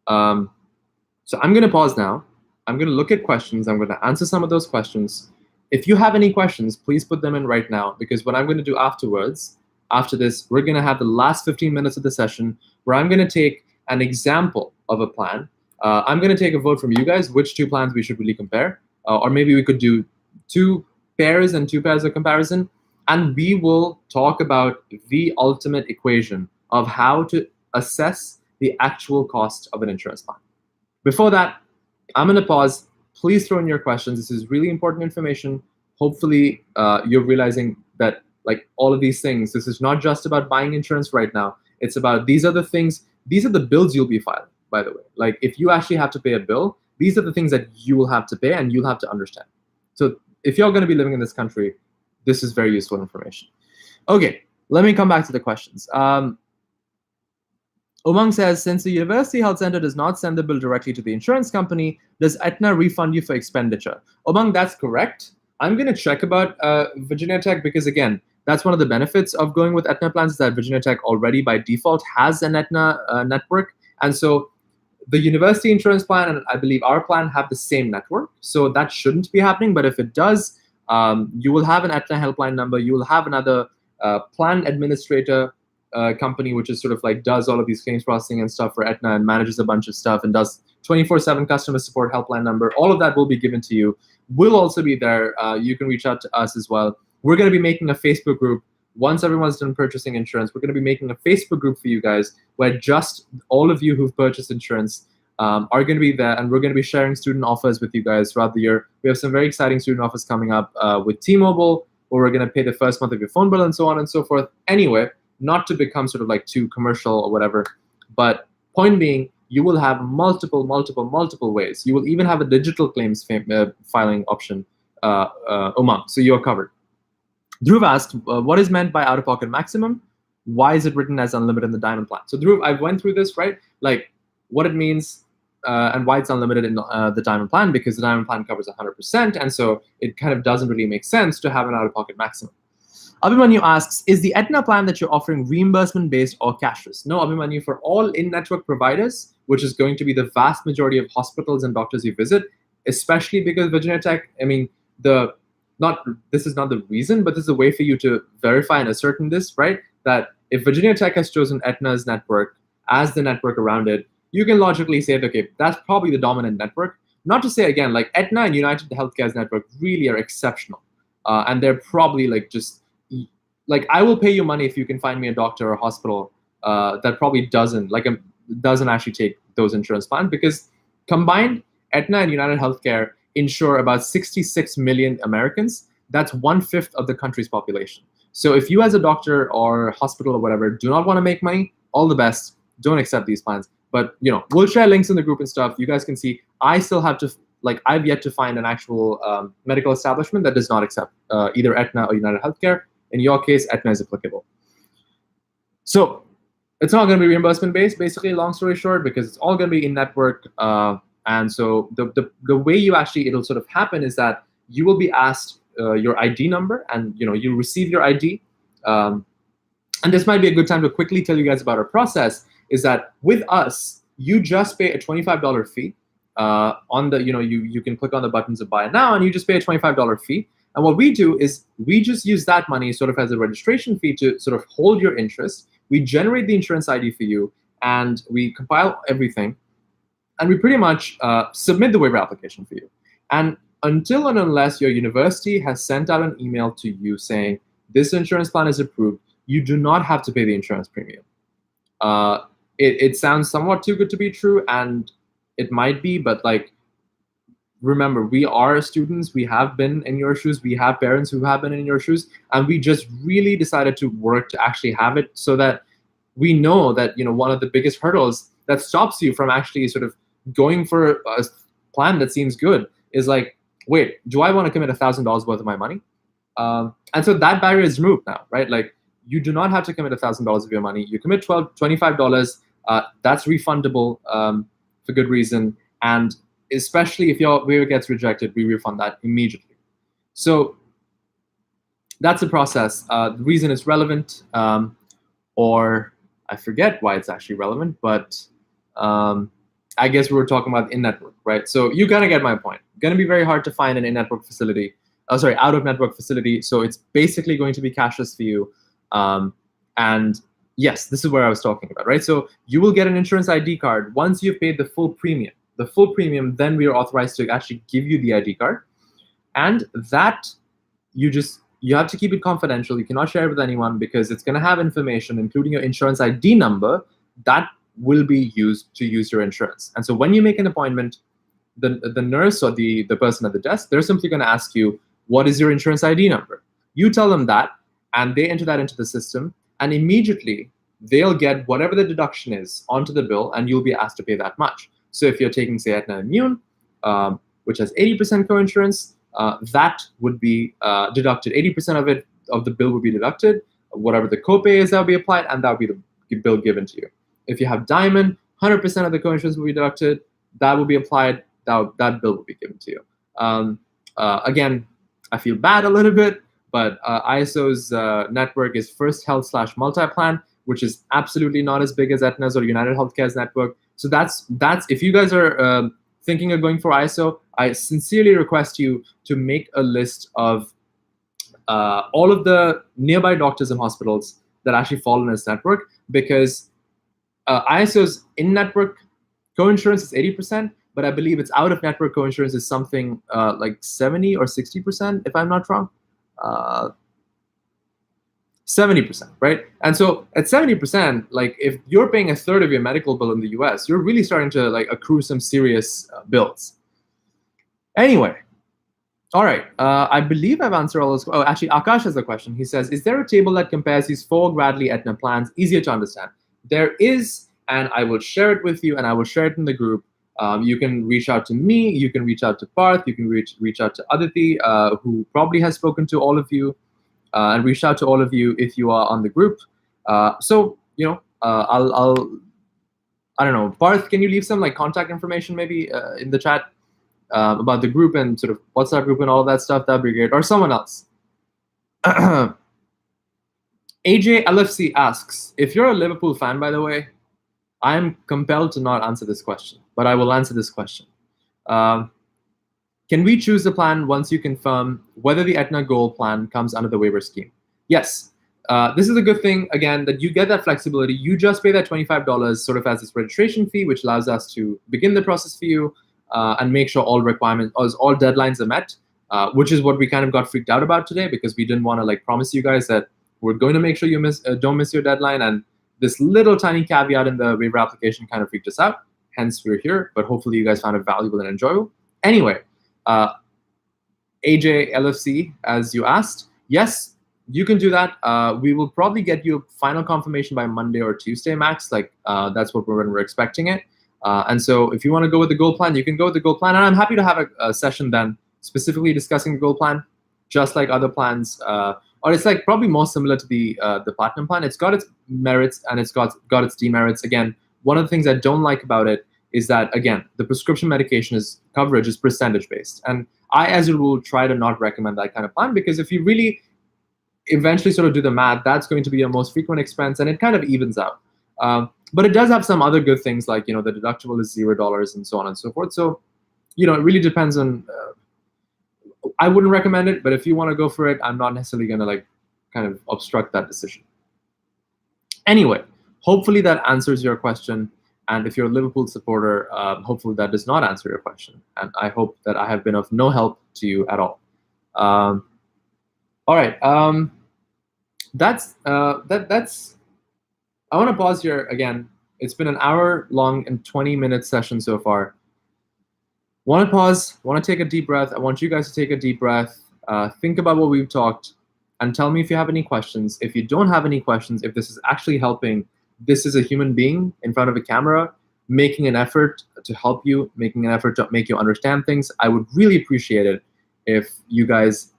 So I'm going to pause now. I'm going to look at questions. I'm going to answer some of those questions. If you have any questions, please put them in right now, because what I'm going to do afterwards, after this, we're going to have the last 15 minutes of the session where I'm going to take an example of a plan. I'm going to take a vote from you guys, which two plans we should really compare. Or maybe we could do two pairs and two pairs of comparison. And we will talk about the ultimate equation of how to assess the actual cost of an insurance plan. Before that, I'm going to pause. Please throw in your questions. This is really important information. Hopefully, you're realizing that, like all of these things, this is not just about buying insurance right now. It's about these are the things, these are the bills you'll be filing, by the way. Like if you actually have to pay a bill, these are the things that you will have to pay and you'll have to understand. So if you're going to be living in this country, this is very useful information. Okay, let me come back to the questions. Umang says, since the University Health Center does not send the bill directly to the insurance company, does Aetna refund you for expenditure? Umang, that's correct. I'm going to check about Virginia Tech because, again, that's one of the benefits of going with Aetna plans, is that Virginia Tech already by default has an Aetna network. And so the university insurance plan and I believe our plan have the same network. So that shouldn't be happening. But if it does, you will have an Aetna helpline number. You will have another plan administrator company, which is sort of like does all of these claims processing and stuff for Aetna and manages a bunch of stuff and does 24/7 customer support helpline number. All of that will be given to you. We'll also be there. You can reach out to us as well. We're going to be making a Facebook group. Once everyone's done purchasing insurance, we're going to be making a Facebook group for you guys where just all of you who've purchased insurance are going to be there, and we're going to be sharing student offers with you guys throughout the year. We have some very exciting student offers coming up with T-Mobile, where we're going to pay the first month of your phone bill and so on and so forth. Anyway, not to become sort of like too commercial or whatever, but point being, you will have multiple ways. You will even have a digital claims filing option, Umang, so you're covered. Dhruv asked, what is meant by out-of-pocket maximum? Why is it written as unlimited in the Diamond plan? So Dhruv, I went through this, right? Like what it means and why it's unlimited in the Diamond plan, because the Diamond plan covers 100%, and so it kind of doesn't really make sense to have an out-of-pocket maximum. Abhimanyu asks, is the Aetna plan that you're offering reimbursement-based or cashless? No, Abhimanyu, for all in-network providers, which is going to be the vast majority of hospitals and doctors you visit, especially because Virginia Tech, I mean, this is not the reason, but this is a way for you to verify and ascertain this, right? That if Virginia Tech has chosen Aetna's network as the network around it, you can logically say, okay, that's probably the dominant network. Not to say, again, like Aetna and United Healthcare's network really are exceptional. And they're probably like just, like I will pay you money if you can find me a doctor or a hospital that probably doesn't actually take those insurance plans, because combined, Aetna and United Healthcare insure about 66 million Americans. That's 1/5 of the country's population. So if you as a doctor or hospital or whatever do not want to make money, all the best. Don't accept these plans. But we'll share links in the group and stuff. You guys can see. I still have to, I've yet to find an actual medical establishment that does not accept either Aetna or United Healthcare. In your case, Aetna is applicable. So it's not going to be reimbursement based, basically, long story short, because it's all going to be in network. And so the way it'll sort of happen is that you will be asked your ID number, and you receive your ID. And this might be a good time to quickly tell you guys about our process. Is that with us, you just pay a $25 fee on the, you can click on the button to buy it now, and you just pay a $25 fee. And what we do is we just use that money sort of as a registration fee to sort of hold your interest. We generate the insurance ID for you, and we compile everything, and we pretty much submit the waiver application for you. And until and unless your university has sent out an email to you saying this insurance plan is approved, you do not have to pay the insurance premium. It sounds somewhat too good to be true, and it might be, but like, remember, we are students. We have been in your shoes. We have parents who have been in your shoes, and we just really decided to work to actually have it, so that we know that one of the biggest hurdles that stops you from actually sort of going for a plan that seems good is like, wait, do I want to commit $1,000 worth of my money? And so that barrier is removed now, right? Like, you do not have to commit $1,000 of your money. You commit $25. That's refundable for good reason, and especially if your waiver gets rejected, we refund that immediately. So that's the process. The reason it's relevant, or I forget why it's actually relevant, but I guess we were talking about in-network, right? So you kind of get my point. Going to be very hard to find an in-network facility, out-of-network facility. So it's basically going to be cashless for you. And yes, this is where I was talking about, right? So you will get an insurance ID card once you've paid the full premium. The full premium, then we are authorized to actually give you the ID card. And that you have to keep it confidential. You cannot share it with anyone, because it's going to have information, including your insurance ID number, that will be used to use your insurance. And so when you make an appointment, the nurse or the person at the desk, they're simply going to ask you, what is your insurance ID number? You tell them that, and they enter that into the system, and immediately they'll get whatever the deduction is onto the bill, and you'll be asked to pay that much. So if you're taking, say, Aetna Immune, which has 80% coinsurance, that would be deducted. 80% of the bill would be deducted. Whatever the copay is, that will be applied, and that will be the bill given to you. If you have Diamond, 100% of the coinsurance will be deducted. That will be applied. That bill will be given to you. Again, I feel bad a little bit, but ISO's network is First Health / Multiplan, which is absolutely not as big as Aetna's or United Healthcare's network. So that's if you guys are thinking of going for ISO, I sincerely request you to make a list of all of the nearby doctors and hospitals that actually fall in this network, because ISO's in-network coinsurance is 80%, but I believe its out-of-network coinsurance is something like 70 or 60%, if I'm not wrong. 70%, right? And so at 70%, like, if you're paying a third of your medical bill in the US, you're really starting to like accrue some serious bills. Anyway, all right. I believe I've answered all those. Oh, actually, Akash has a question. He says, is there a table that compares these 4 Bradley Aetna plans, easier to understand? There is, and I will share it with you, and I will share it in the group. You can reach out to me. You can reach out to Parth. You can reach out to Aditi, who probably has spoken to all of you. And reach out to all of you if you are on the group. So I don't know, Parth, can you leave some like contact information maybe in the chat about the group and sort of WhatsApp group and all of that stuff? That'd be great. Or someone else. AJ LFC asks, if you're a Liverpool fan, by the way, I'm compelled to not answer this question, but I will answer this question. Can we choose the plan once you confirm whether the Aetna Gold plan comes under the waiver scheme? Yes. This is a good thing, again, that you get that flexibility. You just pay that $25 sort of as this registration fee, which allows us to begin the process for you and make sure all requirements, all deadlines are met, which is what we kind of got freaked out about today, because we didn't want to like promise you guys that we're going to make sure you don't miss your deadline. And this little tiny caveat in the waiver application kind of freaked us out. Hence, we're here. But hopefully you guys found it valuable and enjoyable. Anyway, AJ LFC, as you asked, yes, you can do that. We will probably get you a final confirmation by Monday or Tuesday max. Like that's when we're expecting it. And so if you want to go with the gold plan, you can go with the gold plan. And I'm happy to have a session then specifically discussing the gold plan, just like other plans. Or it's like probably more similar to the platinum plan. It's got its merits and it's got its demerits. Again, one of the things I don't like about it is that, again, the prescription medication coverage is percentage based. And I, as a rule, try to not recommend that kind of plan, because if you really eventually sort of do the math, that's going to be your most frequent expense, and it kind of evens out. But it does have some other good things, like the deductible is $0 and so on and so forth. So it really depends on. I wouldn't recommend it, but if you want to go for it, I'm not necessarily going to like kind of obstruct that decision. Anyway, hopefully that answers your question. And if you're a Liverpool supporter, hopefully that does not answer your question. And I hope that I have been of no help to you at all. All right. That's. I want to pause here again. It's been an hour-long and 20-minute session so far. Want to pause, want to take a deep breath. I want you guys to take a deep breath, think about what we've talked, and tell me if you have any questions. If you don't have any questions, if this is actually helping, this is a human being in front of a camera making an effort to help you, making an effort to make you understand things. I would really appreciate it if you guys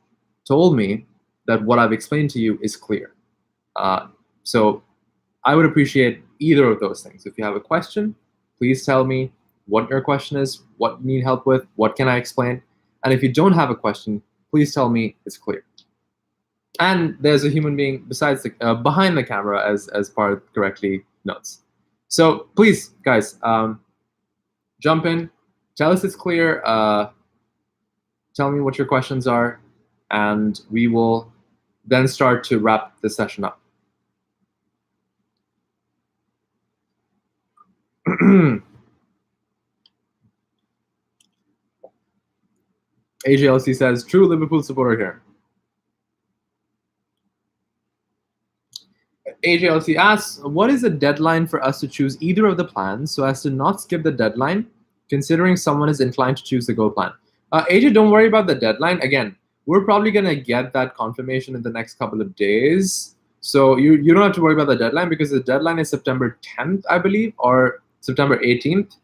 told me that what I've explained to you is clear. So I would appreciate either of those things. If you have a question, please tell me what your question is, what you need help with, what can I explain. And if you don't have a question, please tell me it's clear. And there's a human being besides behind the camera, as Parth correctly notes. So please, guys, jump in, tell us it's clear, tell me what your questions are, and we will then start to wrap the session up. AJLC says, true Liverpool supporter here. AJLC asks, what is the deadline for us to choose either of the plans so as to not skip the deadline, considering someone is inclined to choose the Go plan? AJ, don't worry about the deadline. Again, we're probably going to get that confirmation in the next couple of days. So you don't have to worry about the deadline, because the deadline is September 10th, I believe, or September 18th.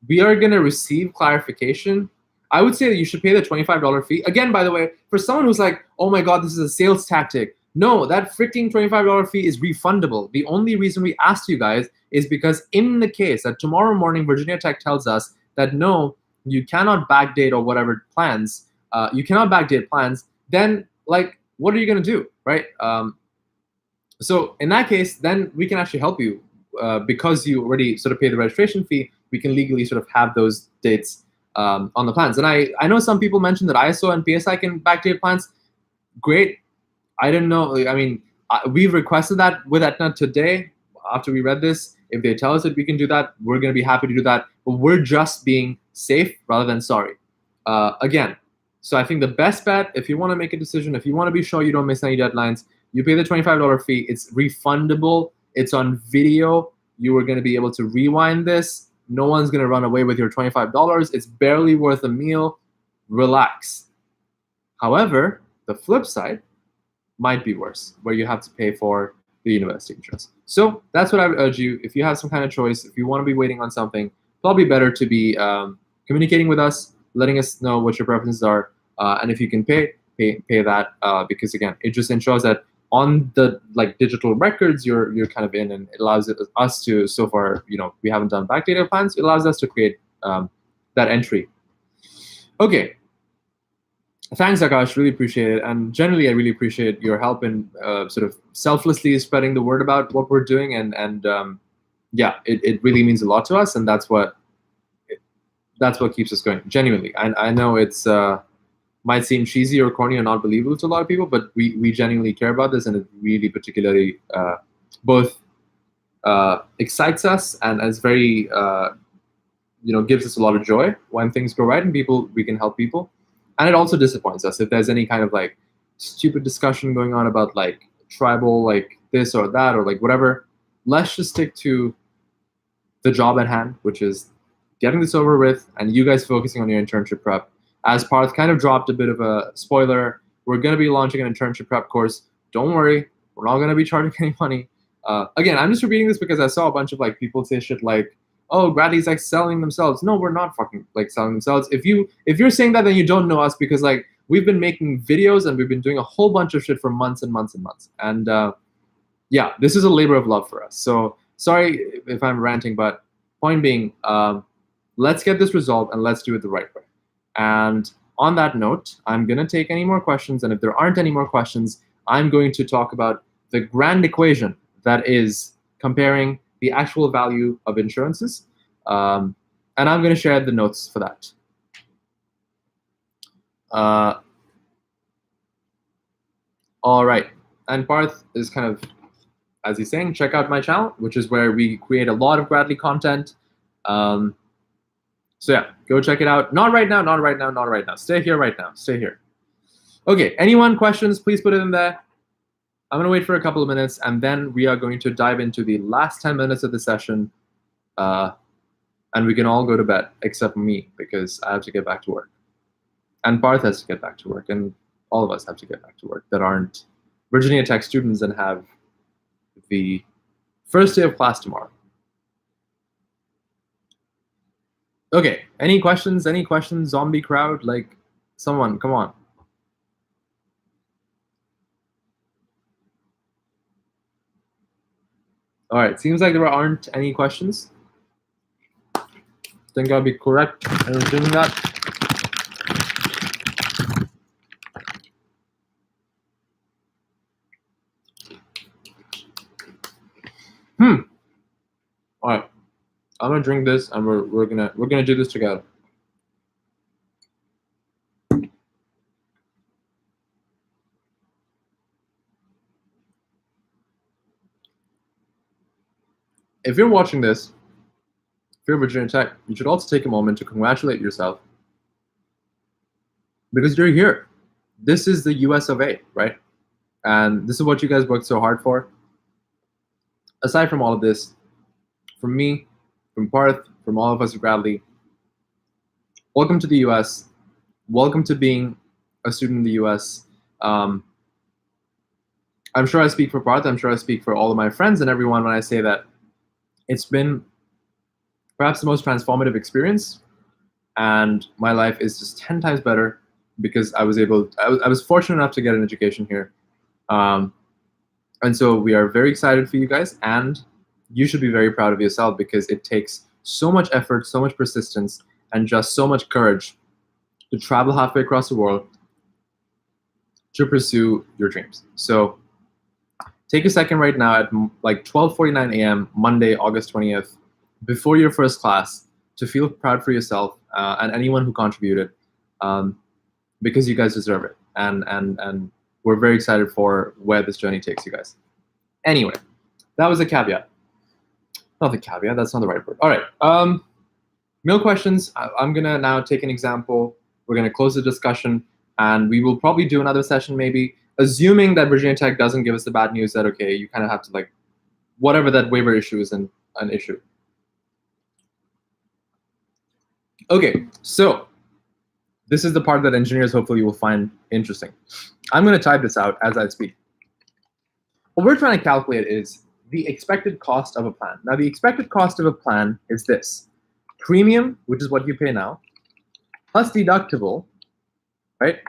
We are going to receive clarification. I would say that you should pay the $25 fee. Again, by the way, for someone who's like, oh my God, this is a sales tactic. No, that freaking $25 fee is refundable. The only reason we asked you guys is because in the case that tomorrow morning Virginia Tech tells us that no, you cannot backdate or whatever plans, you cannot backdate plans, then like, what are you going to do, right? So in that case, then we can actually help you because you already sort of pay the registration fee. We can legally sort of have those dates on the plans. And I know some people mentioned that ISO and PSI can backdate plans. Great. I didn't know. I mean, we've requested that with Aetna today after we read this. If they tell us that we can do that, we're going to be happy to do that. But we're just being safe rather than sorry. Again, so I think the best bet, if you want to make a decision, if you want to be sure you don't miss any deadlines, you pay the $25 fee. It's refundable. It's on video. You are going to be able to rewind this. No one's going to run away with your $25. It's barely worth a meal. Relax. However, the flip side might be worse, where you have to pay for the university insurance. So that's what I would urge you. If you have some kind of choice, if you want to be waiting on something, probably better to be communicating with us, letting us know what your preferences are, and if you can pay that, because again, it just ensures that on the like digital records you're kind of in, and it allows us to, so far, we haven't done backdated plans. It allows us to create that entry. Okay. Thanks, Akash. Really appreciate it. And generally, I really appreciate your help in sort of selflessly spreading the word about what we're doing. And yeah, it really means a lot to us. And that's what keeps us going. Genuinely, I know it's might seem cheesy or corny or not believable to a lot of people, but we genuinely care about this, and it really particularly both excites us and is very gives us a lot of joy when things go right and we can help people. And it also disappoints us if there's any kind of like stupid discussion going on about like tribal, like this or that, or like whatever. Let's just stick to the job at hand, which is getting this over with and you guys focusing on your internship prep. As Parth kind of dropped a bit of a spoiler, we're going to be launching an internship prep course. Don't worry, we're not going to be charging any money. Again, I'm just repeating this because I saw a bunch of like people say shit like, oh, Bradley's like selling themselves. No, we're not fucking like selling themselves. If you're saying that, then you don't know us, because like we've been making videos and we've been doing a whole bunch of shit for months and months and months. And yeah, this is a labor of love for us. So sorry if I'm ranting, but point being, let's get this resolved and let's do it the right way. And on that note, I'm going to take any more questions. And if there aren't any more questions, I'm going to talk about the grand equation that is comparing the actual value of insurances And I'm going to share the notes for that. All right. And Parth is kind of, as he's saying, check out my channel, which is where we create a lot of Gradly content. So yeah, go check it out. Not right now, not right now, not right now. Stay here right now. Stay here. Okay, anyone questions, please put it in there. I'm going to wait for a couple of minutes, and then we are going to dive into the last 10 minutes of the session. And we can all go to bed, except me, because I have to get back to work. And Parth has to get back to work, and all of us have to get back to work that aren't Virginia Tech students and have the first day of class tomorrow. Okay, any questions? Any questions, zombie crowd? Like, someone, come on. All right, seems like there aren't any questions. I think I'll be correct in assuming that. All right, I'm gonna drink this, and we're gonna do this together. If you're watching this, if you're Virginia Tech, you should also take a moment to congratulate yourself because you're here. This is the US of A, right? And this is what you guys worked so hard for. Aside from all of this, from me, from Parth, from all of us at Gradly, welcome to the US. Welcome to being a student in the US. I'm sure I speak for Parth. I'm sure I speak for all of my friends and everyone when I say that it's been perhaps the most transformative experience, and my life is just 10 times better because I was fortunate enough to get an education here. And so we are very excited for you guys, and you should be very proud of yourself because it takes so much effort, so much persistence, and just so much courage to travel halfway across the world to pursue your dreams. So take a second right now at like 12:49 a.m. Monday, August 20th, before your first class, to feel proud for yourself and anyone who contributed, because you guys deserve it. And we're very excited for where this journey takes you guys. Anyway, that was a caveat. Not the caveat, that's not the right word. All right, mail questions. I'm gonna now take an example. We're gonna close the discussion, and we will probably do another session maybe, assuming that Virginia Tech doesn't give us the bad news that, okay, you kind of have to, like, whatever that waiver issue is an issue. Okay, so this is the part that engineers hopefully will find interesting. I'm going to type this out as I speak. What we're trying to calculate is the expected cost of a plan. Now, the expected cost of a plan is this: premium, which is what you pay now, plus deductible, right?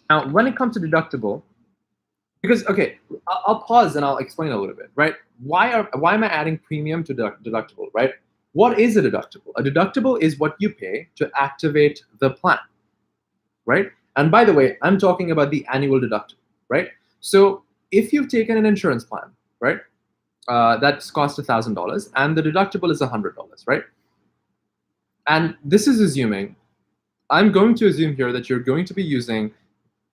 Now, when it comes to deductible, because, okay, I'll pause and I'll explain a little bit, right? Why am I adding premium to deductible, right? What is a deductible? A deductible is what you pay to activate the plan, right? And by the way, I'm talking about the annual deductible, right? So if you've taken an insurance plan, right, that's cost $1,000 and the deductible is $100, right? And this is assuming, I'm going to assume here that you're going to be using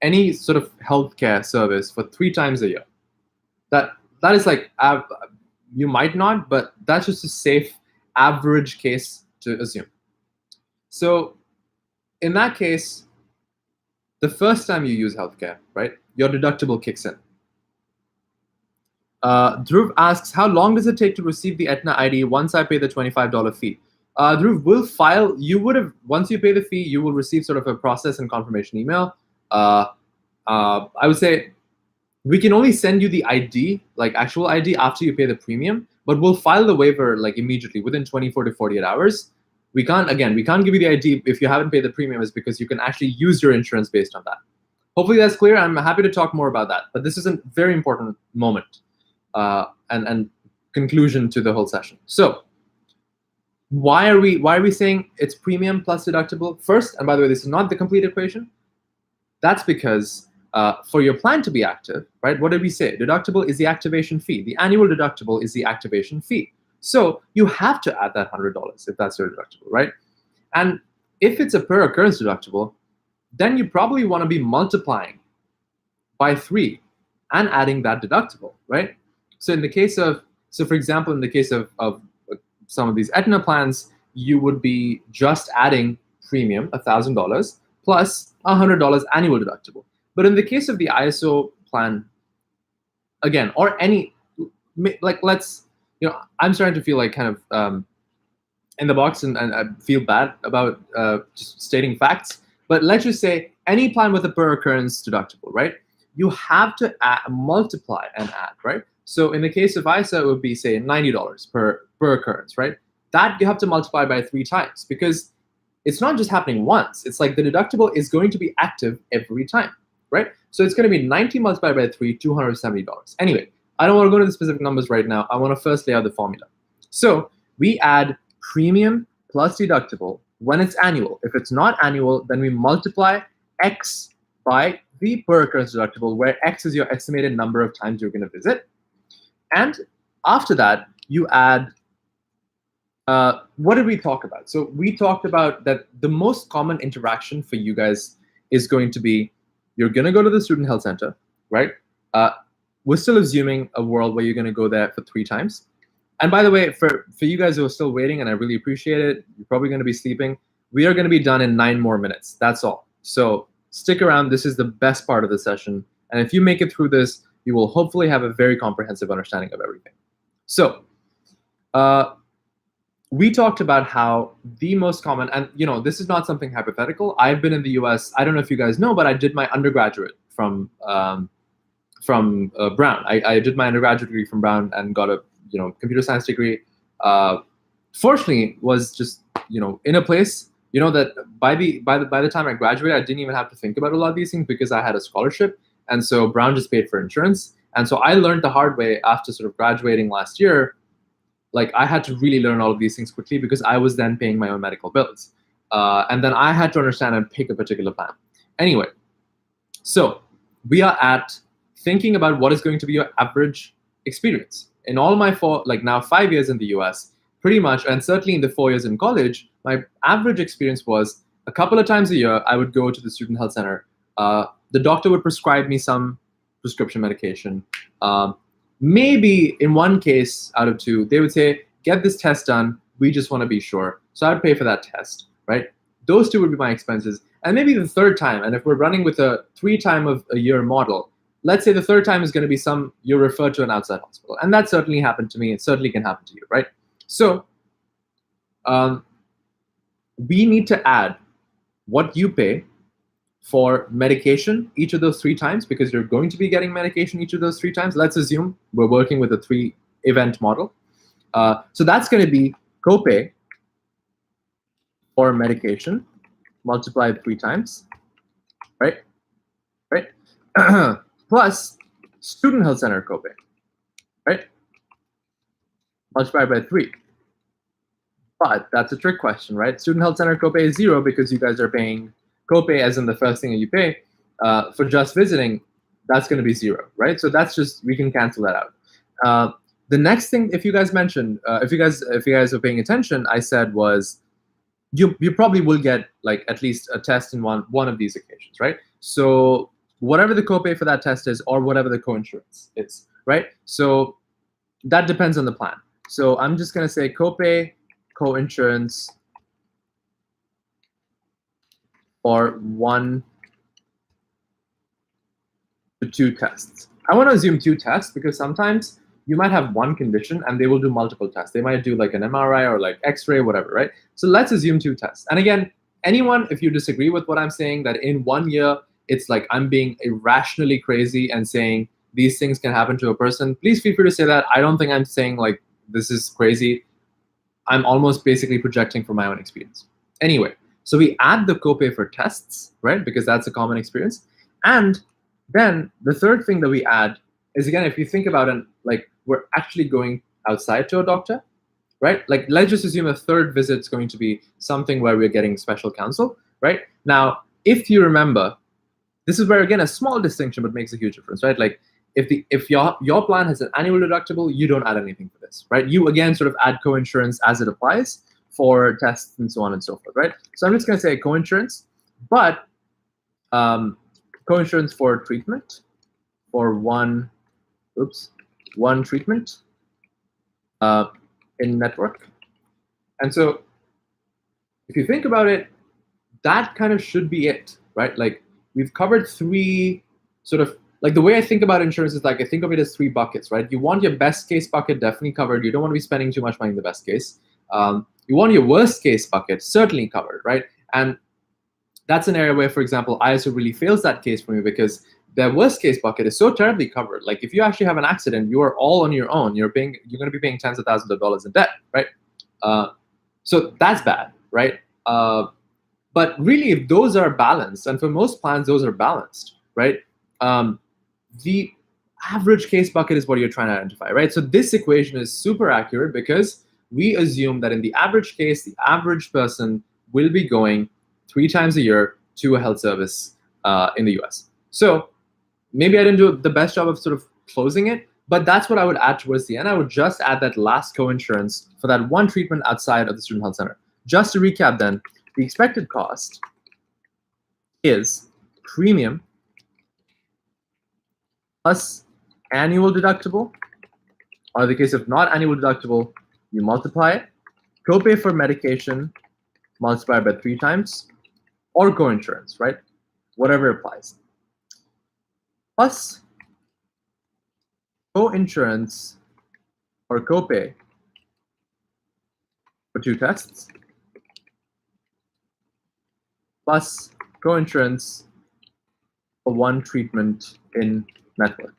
any sort of healthcare service for 3 times a year. That is like, you might not, but that's just a safe average case to assume. So in that case, the first time you use healthcare, right, your deductible kicks in. Dhruv asks, how long does it take to receive the Aetna ID once I pay the $25 fee? Dhruv, will file, once you pay the fee, you will receive sort of a process and confirmation email. I would say we can only send you the ID, like actual ID, after you pay the premium, but we'll file the waiver like immediately within 24 to 48 hours. We can't give you the ID if you haven't paid the premium, is because you can actually use your insurance based on that. Hopefully that's clear. I'm happy to talk more about that, but this is a very important moment and conclusion to the whole session. So why are we saying it's premium plus deductible first? And by the way, this is not the complete equation. That's because for your plan to be active, right, what did we say? Deductible is the activation fee. The annual deductible is the activation fee. So you have to add that $100 if that's your deductible, right? And if it's a per occurrence deductible, then you probably want to be multiplying by 3 and adding that deductible, right? So for example, in the case of some of these Aetna plans, you would be just adding premium, $1,000, plus $100 annual deductible. But in the case of the ISO plan, again, or any, like I'm starting to feel like kind of in the box, and I feel bad about just stating facts. But let's just say any plan with a per occurrence deductible, right? You have to multiply and add, right? So in the case of ISA, it would be, say, $90 per occurrence, right? That you have to multiply by 3 times, because it's not just happening once. It's like the deductible is going to be active every time, right? So it's going to be 90 multiplied by 3, $270. Anyway, I don't want to go to the specific numbers right now. I want to first lay out the formula. So we add premium plus deductible when it's annual. If it's not annual, then we multiply X by the per occurrence deductible, where X is your estimated number of times you're going to visit. And after that, you add, what did we talk about? So we talked about that the most common interaction for you guys is going to be, you're going to go to the student health center, right? We're still assuming a world where you're going to go there for 3 times. And by the way, for you guys who are still waiting, and I really appreciate it, you're probably going to be sleeping, we are going to be done in 9 more minutes. That's all. So stick around. This is the best part of the session. And if you make it through this, you will hopefully have a very comprehensive understanding of everything. So we talked about how the most common, and this is not something hypothetical. I've been in the US. I don't know if you guys know, but I did my undergraduate from Brown. I did my undergraduate degree from Brown and got a computer science degree. Fortunately, was just in a place that by the time I graduated, I didn't even have to think about a lot of these things because I had a scholarship, and so Brown just paid for insurance. And so I learned the hard way after sort of graduating last year. Like, I had to really learn all of these things quickly because I was then paying my own medical bills, and then I had to understand and pick a particular plan. Anyway, so we are at thinking about what is going to be your average experience. In all my 5 years in the US, pretty much, and certainly in the 4 years in college, my average experience was a couple of times a year, I would go to the student health center. The doctor would prescribe me some prescription medication. Maybe in one case out of 2, they would say, get this test done. We just want to be sure. So I'd pay for that test, right? Those 2 would be my expenses. And maybe the 3rd time, and if we're running with a 3 time of a year model, let's say the 3rd time is going to be you're referred to an outside hospital. And that certainly happened to me. It certainly can happen to you, right? So we need to add what you pay for medication each of those 3 times, because you're going to be getting medication each of those 3 times. Let's assume we're working with a 3-event model. So that's going to be copay for medication multiplied 3 times, right? Right? Plus student health center copay, right? Multiplied by 3. But that's a trick question, right? Student health center copay is 0 because you guys are paying copay, as in the first thing that you pay, for just visiting. That's going to be 0, right? So that's just, we can cancel that out. The next thing, if you guys mentioned, if you guys are paying attention, I said was you probably will get at least a test in one of these occasions, right? So whatever the copay for that test is, or whatever the coinsurance is, right? So that depends on the plan. So I'm just going to say copay, coinsurance for 1 to 2 tests. I want to assume 2 tests because sometimes you might have one condition and they will do multiple tests. They might do an MRI or X-ray, whatever, right? So let's assume 2 tests. And again, anyone, if you disagree with what I'm saying, that in 1 year, it's I'm being irrationally crazy and saying these things can happen to a person, please feel free to say that. I don't think I'm saying this is crazy. I'm almost basically projecting from my own experience. Anyway, so we add the copay for tests, right? Because that's a common experience. And then the 3rd thing that we add is, again, if you think about it, we're actually going outside to a doctor, right? Let's just assume a 3rd visit is going to be something where we're getting special counsel, right? Now, if you remember, this is where, again, a small distinction, but makes a huge difference, right? if your plan has an annual deductible, you don't add anything for this, right? You again sort of add co-insurance as it applies for tests and so on and so forth, right? So I'm just going to say co-insurance, but co-insurance for treatment for one treatment in network. And so if you think about it, that kind of should be it, right? Like we've covered three sort of, like the way I think about insurance is like I think of it as three buckets, right? You want your best case bucket definitely covered. You don't want to be spending too much money in the best case. You want your worst case bucket certainly covered, right? And that's an area where, for example, ISO really fails that case for me because their worst case bucket is so terribly covered. Like if you actually have an accident, you are all on your own. You're going to be paying tens of thousands of dollars in debt, right? So that's bad, right? But really, if those are balanced, and for most plans, those are balanced, right? The average case bucket is what you're trying to identify, right? So this equation is super accurate because we assume that in the average case, the average person will be going 3 times a year to a health service in the US. So maybe I didn't do the best job of sort of closing it, but that's what I would add towards the end. I would just add that last co-insurance for that one treatment outside of the student health center. Just to recap then, the expected cost is premium plus annual deductible, or in the case of not annual deductible, you multiply it, copay for medication, multiply by 3 times, or co-insurance, right? Whatever applies. Plus co-insurance or copay for 2 tests, plus co-insurance for 1 treatment in network.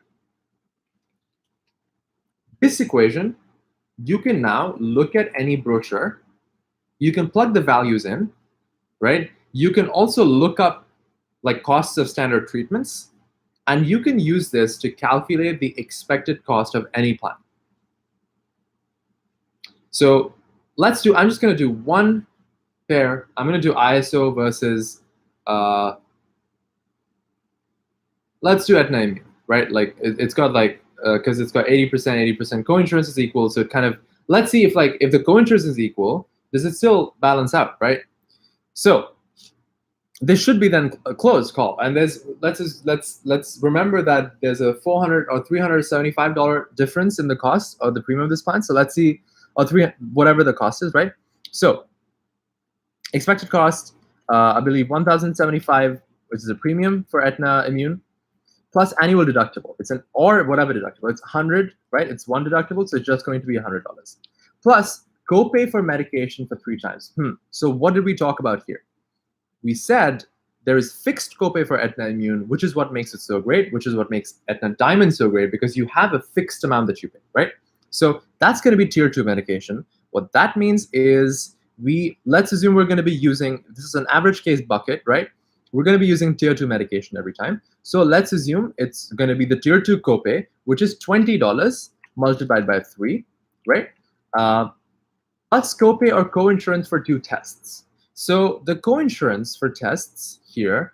This equation, you can now look at any brochure. You can plug the values in, right? You can also look up like costs of standard treatments, and you can use this to calculate the expected cost of any plan. So let's do, I'm just going to do one pair. I'm going to do ISO versus, let's do Aetna Immune, right? Like it's got like, because it's got 80% co-insurance is equal. So it kind of, let's see if the co-insurance is equal, does it still balance out, right? So this should be then a closed call. And let's remember that there's a $400 or $375 difference in the cost of the premium of this plan. So let's see, or whatever the cost is, right? So expected cost, I believe $1,075, which is a premium for Aetna Immune, plus annual deductible. It's an or whatever deductible. It's 100, right? It's one deductible, so it's just going to be $100. Plus copay for medication for 3 times. So what did we talk about here? We said there is fixed copay for Aetna Immune, which is what makes it so great, which is what makes Aetna Diamond so great, because you have a fixed amount that you pay, right? So that's going to be tier 2 medication. What that means is let's assume we're going to be using, this is an average case bucket, right? We're going to be using tier 2 medication every time. So let's assume it's going to be the tier 2 copay, which is $20 multiplied by 3, right? Plus copay or co-insurance for 2 tests. So the co-insurance for tests here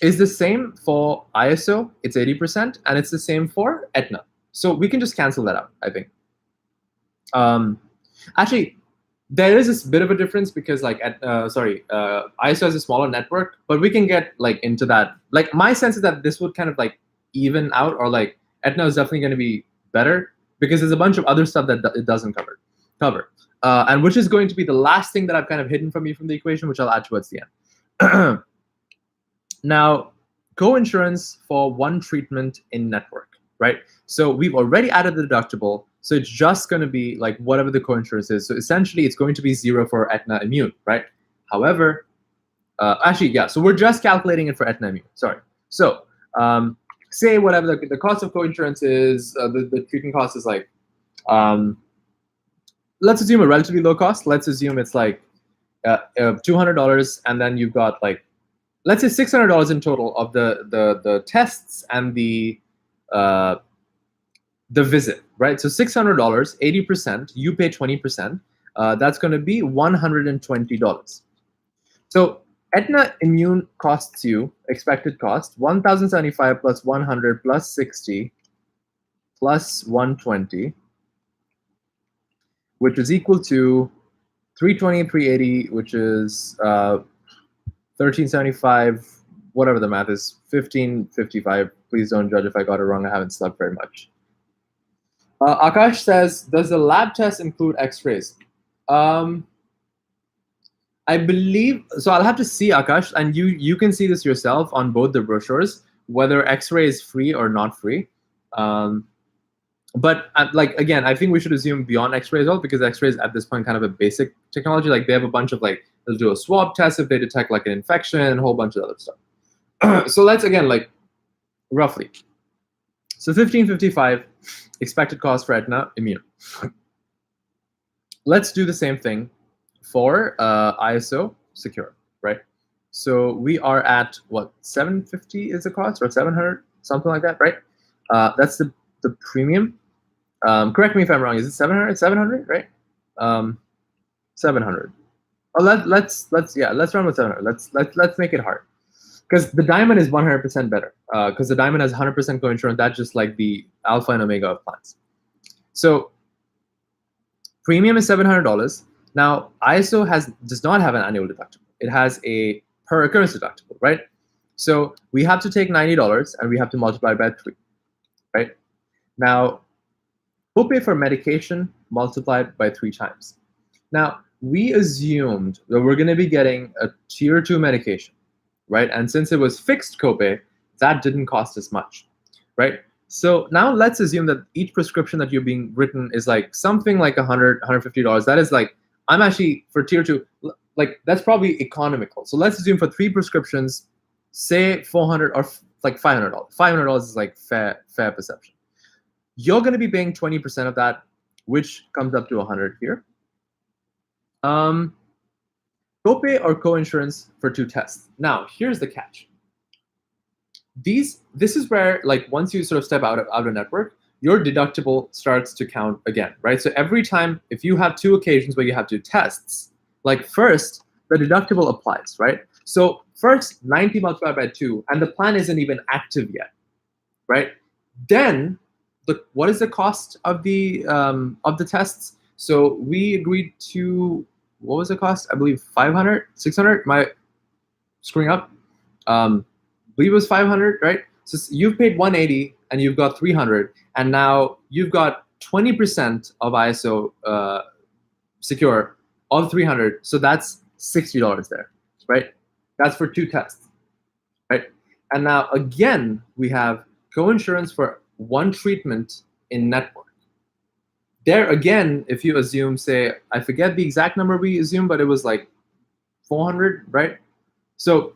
is the same for ISO, it's 80%, and it's the same for Aetna. So we can just cancel that out, I think. Actually, there is this bit of a difference because like ISO has a smaller network, but we can get like into that. Like my sense is that this would kind of like even out, or like Aetna is definitely going to be better because there's a bunch of other stuff that it doesn't cover. And which is going to be the last thing that I've kind of hidden from you from the equation, which I'll add towards the end. Now, co-insurance for 1 treatment in network, right? So we've already added the deductible, so it's just going to be like whatever the co-insurance is. So essentially, it's going to be 0 for Aetna Immune, right? However, actually, yeah, so we're just calculating it for Aetna Immune, sorry. So say whatever the cost of co-insurance is, the treatment cost is like, let's assume a relatively low cost. Let's assume it's like $200, and then you've got like, let's say $600 in total of the tests and the visit, right? So $600, 80%, you pay 20%. That's going to be $120. So Aetna Immune costs you, expected cost, 1,075 plus 100 plus 60 plus 120, which is equal to 320 and 380, which is 1375, whatever the math is, 1555. Please don't judge if I got it wrong. I haven't slept very much. Akash says, does the lab test include x-rays? I believe so. I'll have to see, Akash, and you can see this yourself on both the brochures, whether X-ray is free or not free. But like again, I think we should assume beyond X-ray as well, because X-ray is at this point kind of a basic technology. Like they have a bunch of like they'll do a swab test if they detect like an infection and a whole bunch of other stuff. So let's again like roughly. So 1555 expected cost for Aetna Immune. Let's do the same thing for ISO Secure, right? So we are at what, 750 is the cost, or 700, something like that, right? That's the premium. Correct me if I'm wrong. Is it 700? 700, right? 700. Oh, let's run with 700. Let's make it hard, because the Diamond is 100% better. Because the Diamond has 100% coinsurance. That's just like the alpha and omega of plans. So premium is $700. Now, ISO does not have an annual deductible. It has a per occurrence deductible, right? So we have to take $90 and we have to multiply by 3, right? Now, copay for medication multiplied by 3 times. Now, we assumed that we're going to be getting a tier 2 medication, right? And since it was fixed copay, that didn't cost us much, right? So now let's assume that each prescription that you're being written is like something like $100, $150. That is like, I'm actually, for tier 2, like that's probably economical. So let's assume for 3 prescriptions, say $400 or like $500. $500 is like fair perception. You're going to be paying 20% of that, which comes up to 100 here. Copay or co-insurance for 2 tests. Now, here's the catch. This is where, like, once you sort of step out of network, your deductible starts to count again, right? So every time, if you have 2 occasions where you have 2 tests, like first, the deductible applies, right? So first, 90 multiplied by 2, and the plan isn't even active yet, right? Then, what is the cost of the tests? So we agreed to, what was the cost? I believe 500, 600. Am I screwing up? I believe it was 500, right? So you've paid 180 and you've got 300, and now you've got 20% of ISO Secure of 300. So that's $60 there, right? That's for 2 tests, right? And now again, we have co-insurance for 1 treatment in network. There again, if you assume, say, I forget the exact number we assume, but it was like 400, right? So,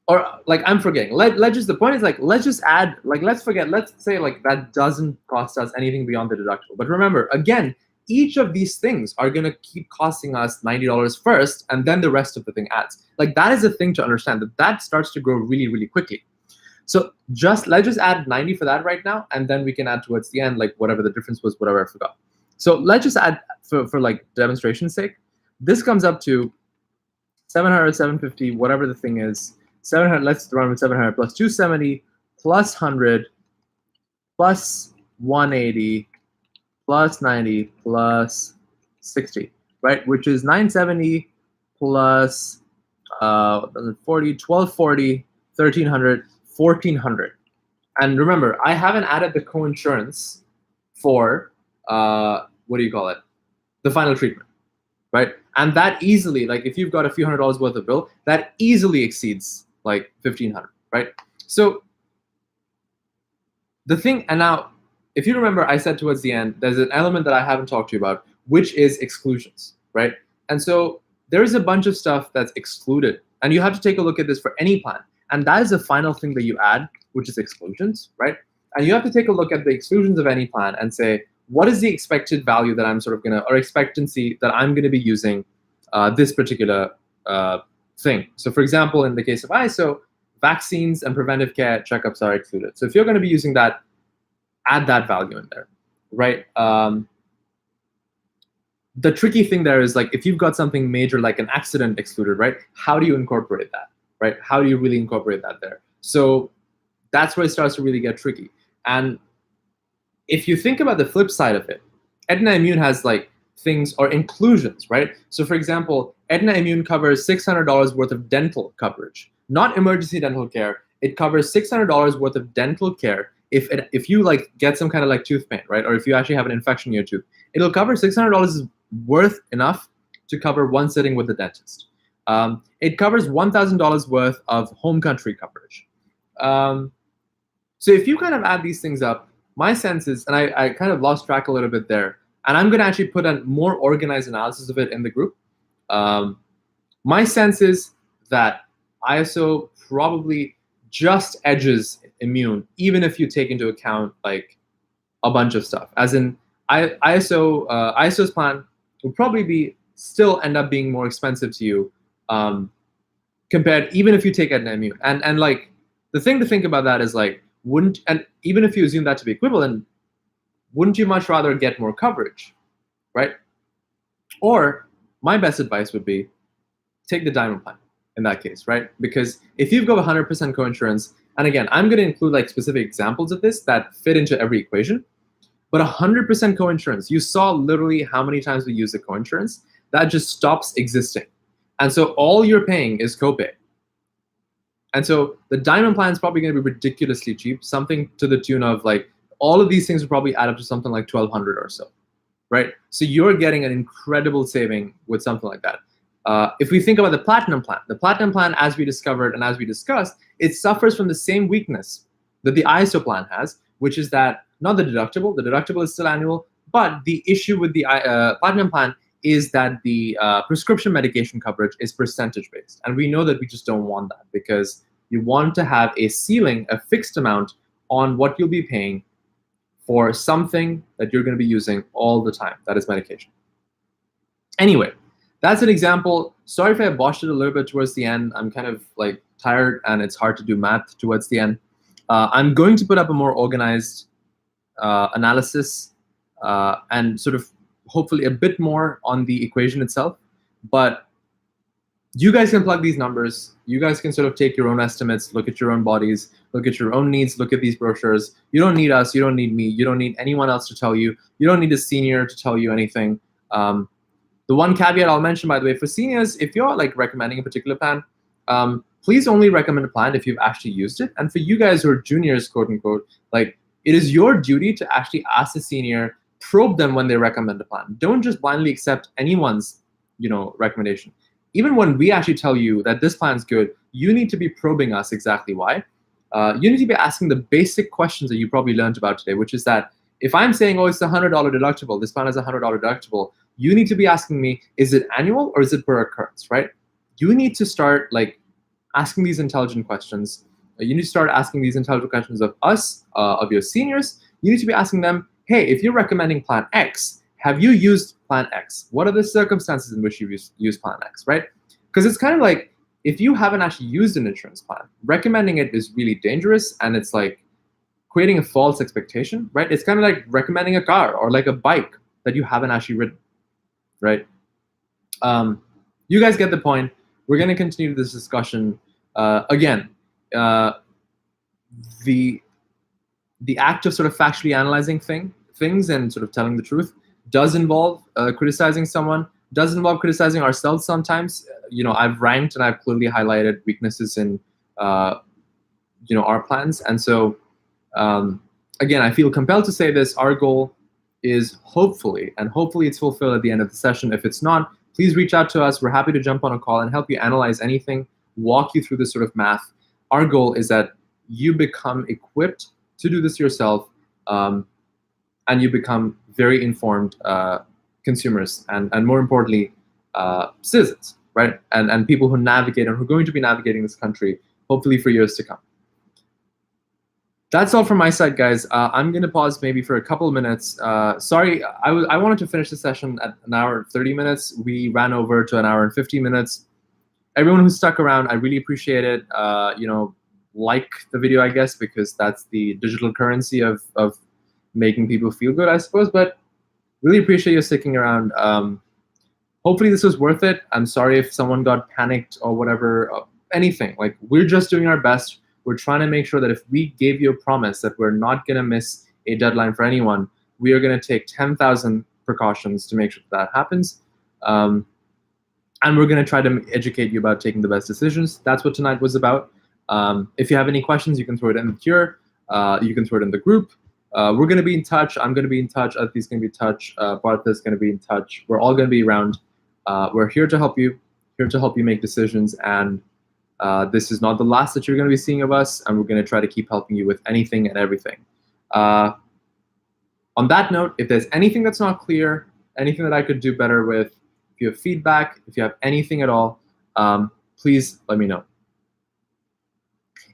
or like I'm forgetting. The point is like, let's just add, like, let's say like that doesn't cost us anything beyond the deductible. But remember, again, each of these things are gonna keep costing us $90 first, and then the rest of the thing adds. Like that is a thing to understand, that starts to grow really, really quickly. So let's just add 90 for that right now, and then we can add towards the end, like whatever the difference was, whatever I forgot. So let's just add for like demonstration's sake. This comes up to 700, 750, whatever the thing is. 700. Let's run with 700 plus 270 plus 100 plus 180 plus 90 plus 60, right? Which is 970 plus 40, 1240, 1300. 1,400. And remember, I haven't added the co-insurance for what do you call it? The final treatment, right? And that easily, like if you've got a few $100s worth of bill, that easily exceeds like 1,500, right? So the thing, and now, if you remember, I said towards the end, there's an element that I haven't talked to you about, which is exclusions, right? And so there is a bunch of stuff that's excluded, and you have to take a look at this for any plan. And that is the final thing that you add, which is exclusions, right? And you have to take a look at the exclusions of any plan and say, what is the expected value that I'm sort of gonna, or expectancy that I'm gonna be using this particular thing. So for example, in the case of ISO, vaccines and preventive care checkups are excluded. So if you're gonna be using that, add that value in there, right? the tricky thing there is like if you've got something major like an accident excluded, right? How do you incorporate that, right? How do you really incorporate that there? So that's where it starts to really get tricky. And if you think about the flip side of it, Aetna Immune has like things or inclusions, right? So for example, Aetna Immune covers $600 worth of dental coverage, not emergency dental care. It covers $600 worth of dental care if you like get some kind of like tooth pain, right? Or if you actually have an infection in your tooth, it'll cover $600 is worth enough to cover one sitting with the dentist. It covers $1,000 worth of home country coverage. So if you kind of add these things up, my sense is, and I kind of lost track a little bit there, and I'm going to actually put a more organized analysis of it in the group. My sense is that ISO probably just edges Immune, even if you take into account like a bunch of stuff. As in, ISO's plan will probably still end up being more expensive to you compared, even if you take Aetna Immune. And like the thing to think about that is like, and even if you assume that to be equivalent, wouldn't you much rather get more coverage, right? Or my best advice would be take the diamond plan in that case, right? Because if you've got 100% coinsurance, and again, I'm going to include like specific examples of this that fit into every equation, but 100% coinsurance, you saw literally how many times we use the coinsurance, that just stops existing. And so all you're paying is copay. And so the diamond plan is probably going to be ridiculously cheap, something to the tune of like, all of these things will probably add up to something like 1,200 or so, right? So you're getting an incredible saving with something like that. If we think about the platinum plan, as we discovered and as we discussed, it suffers from the same weakness that the ISO plan has, which is that not the deductible is still annual, but the issue with the platinum plan is that the prescription medication coverage is percentage based. And we know that we just don't want that because you want to have a ceiling, a fixed amount on what you'll be paying for something that you're going to be using all the time. That is medication. Anyway, that's an example. Sorry if I botched it a little bit towards the end. I'm kind of like tired and it's hard to do math towards the end. I'm going to put up a more organized analysis and sort of hopefully a bit more on the equation itself. But you guys can plug these numbers. You guys can sort of take your own estimates, look at your own bodies, look at your own needs, look at these brochures. You don't need us. You don't need me. You don't need anyone else to tell you. You don't need a senior to tell you anything. The one caveat I'll mention, by the way, for seniors, if you're like recommending a particular plan, please only recommend a plan if you've actually used it. And for you guys who are juniors, quote unquote, like it is your duty to actually ask the senior, probe them when they recommend a plan. Don't just blindly accept anyone's, recommendation. Even when we actually tell you that this plan is good, you need to be probing us exactly why. You need to be asking the basic questions that you probably learned about today, which is that if I'm saying, oh, it's a $100 deductible, this plan has a $100 deductible, you need to be asking me, is it annual or is it per occurrence, right? You need to start like asking these intelligent questions. You need to start asking these intelligent questions of us, of your seniors. You need to be asking them, hey, if you're recommending plan X, have you used plan X? What are the circumstances in which you use plan X, right? Because it's kind of like, if you haven't actually used an insurance plan, recommending it is really dangerous and it's like creating a false expectation, right? It's kind of like recommending a car or like a bike that you haven't actually ridden, right? You guys get the point. We're going to continue this discussion. Again, the act of sort of factually analyzing things and sort of telling the truth does involve criticizing someone, does involve criticizing ourselves sometimes. I've ranked and I've clearly highlighted weaknesses in our plans. And so, again, I feel compelled to say this. Our goal is hopefully it's fulfilled at the end of the session. If it's not, please reach out to us. We're happy to jump on a call and help you analyze anything, walk you through this sort of math. Our goal is that you become equipped to do this yourself, and you become very informed consumers and more importantly, citizens, right? And people who navigate and who are going to be navigating this country, hopefully for years to come. That's all from my side, guys. I'm going to pause maybe for a couple of minutes. Sorry, I wanted to finish the session at an hour and 30 minutes. We ran over to an hour and 50 minutes. Everyone who stuck around, I really appreciate it. Like the video, I guess, because that's the digital currency of making people feel good, I suppose. But really appreciate you sticking around. hopefully this was worth it. I'm sorry if someone got panicked or whatever, anything. Like, we're just doing our best. We're trying to make sure that if we gave you a promise that we're not going to miss a deadline for anyone, we are going to take 10,000 precautions to make sure that happens. And we're going to try to educate you about taking the best decisions. That's what tonight was about. If you have any questions, you can throw it in the Cure. You can throw it in the group. We're going to be in touch. I'm going to be in touch. Aditi's going to be in touch. Partha's going to be in touch. We're all going to be around. We're here to help you, make decisions. And this is not the last that you're going to be seeing of us. And we're going to try to keep helping you with anything and everything. On that note, if there's anything that's not clear, anything that I could do better with, if you have feedback, if you have anything at all, please let me know.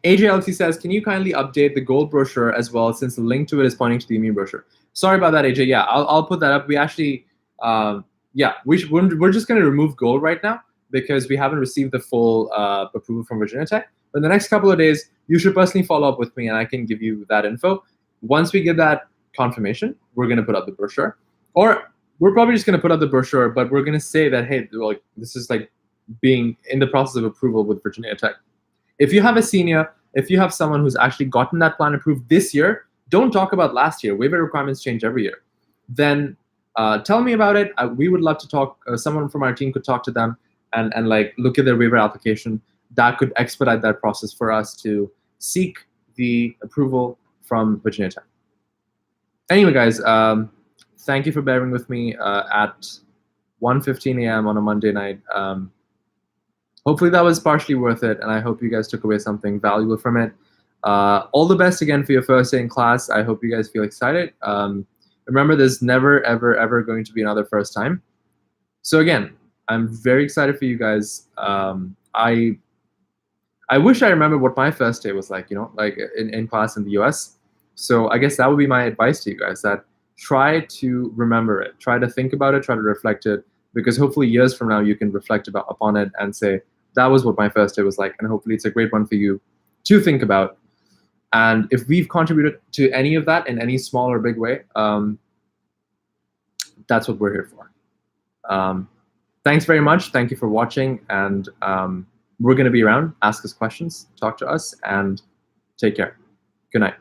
AJ says, can you kindly update the gold brochure as well, since the link to it is pointing to the immune brochure? Sorry about that, AJ. Yeah, I'll put that up. We actually, we're just going to remove gold right now because we haven't received the full approval from Virginia Tech. But in the next couple of days, you should personally follow up with me and I can give you that info. Once we get that confirmation, we're going to put up the brochure. Or we're probably just going to put up the brochure, but we're going to say that, hey, like, this is like being in the process of approval with Virginia Tech. If you have a senior, if you have someone who's actually gotten that plan approved this year, don't talk about last year. Waiver requirements change every year. Then tell me about it. We would love to talk. Someone from our team could talk to them and like look at their waiver application. That could expedite that process for us to seek the approval from Virginia Tech. Anyway, guys, thank you for bearing with me at 1:15 a.m. on a Monday night. Hopefully that was partially worth it, and I hope you guys took away something valuable from it. All the best again for your first day in class. I hope you guys feel excited. Remember, there's never, ever, ever going to be another first time. So again, I'm very excited for you guys. I wish I remember what my first day was like, like in class in the US. So I guess that would be my advice to you guys, that try to remember it. Try to think about it. Try to reflect it. Because hopefully years from now, you can reflect upon it and say, that was what my first day was like. And hopefully it's a great one for you to think about. And if we've contributed to any of that in any small or big way, that's what we're here for. Thanks very much. Thank you for watching. And we're going to be around. Ask us questions, talk to us, and take care. Good night.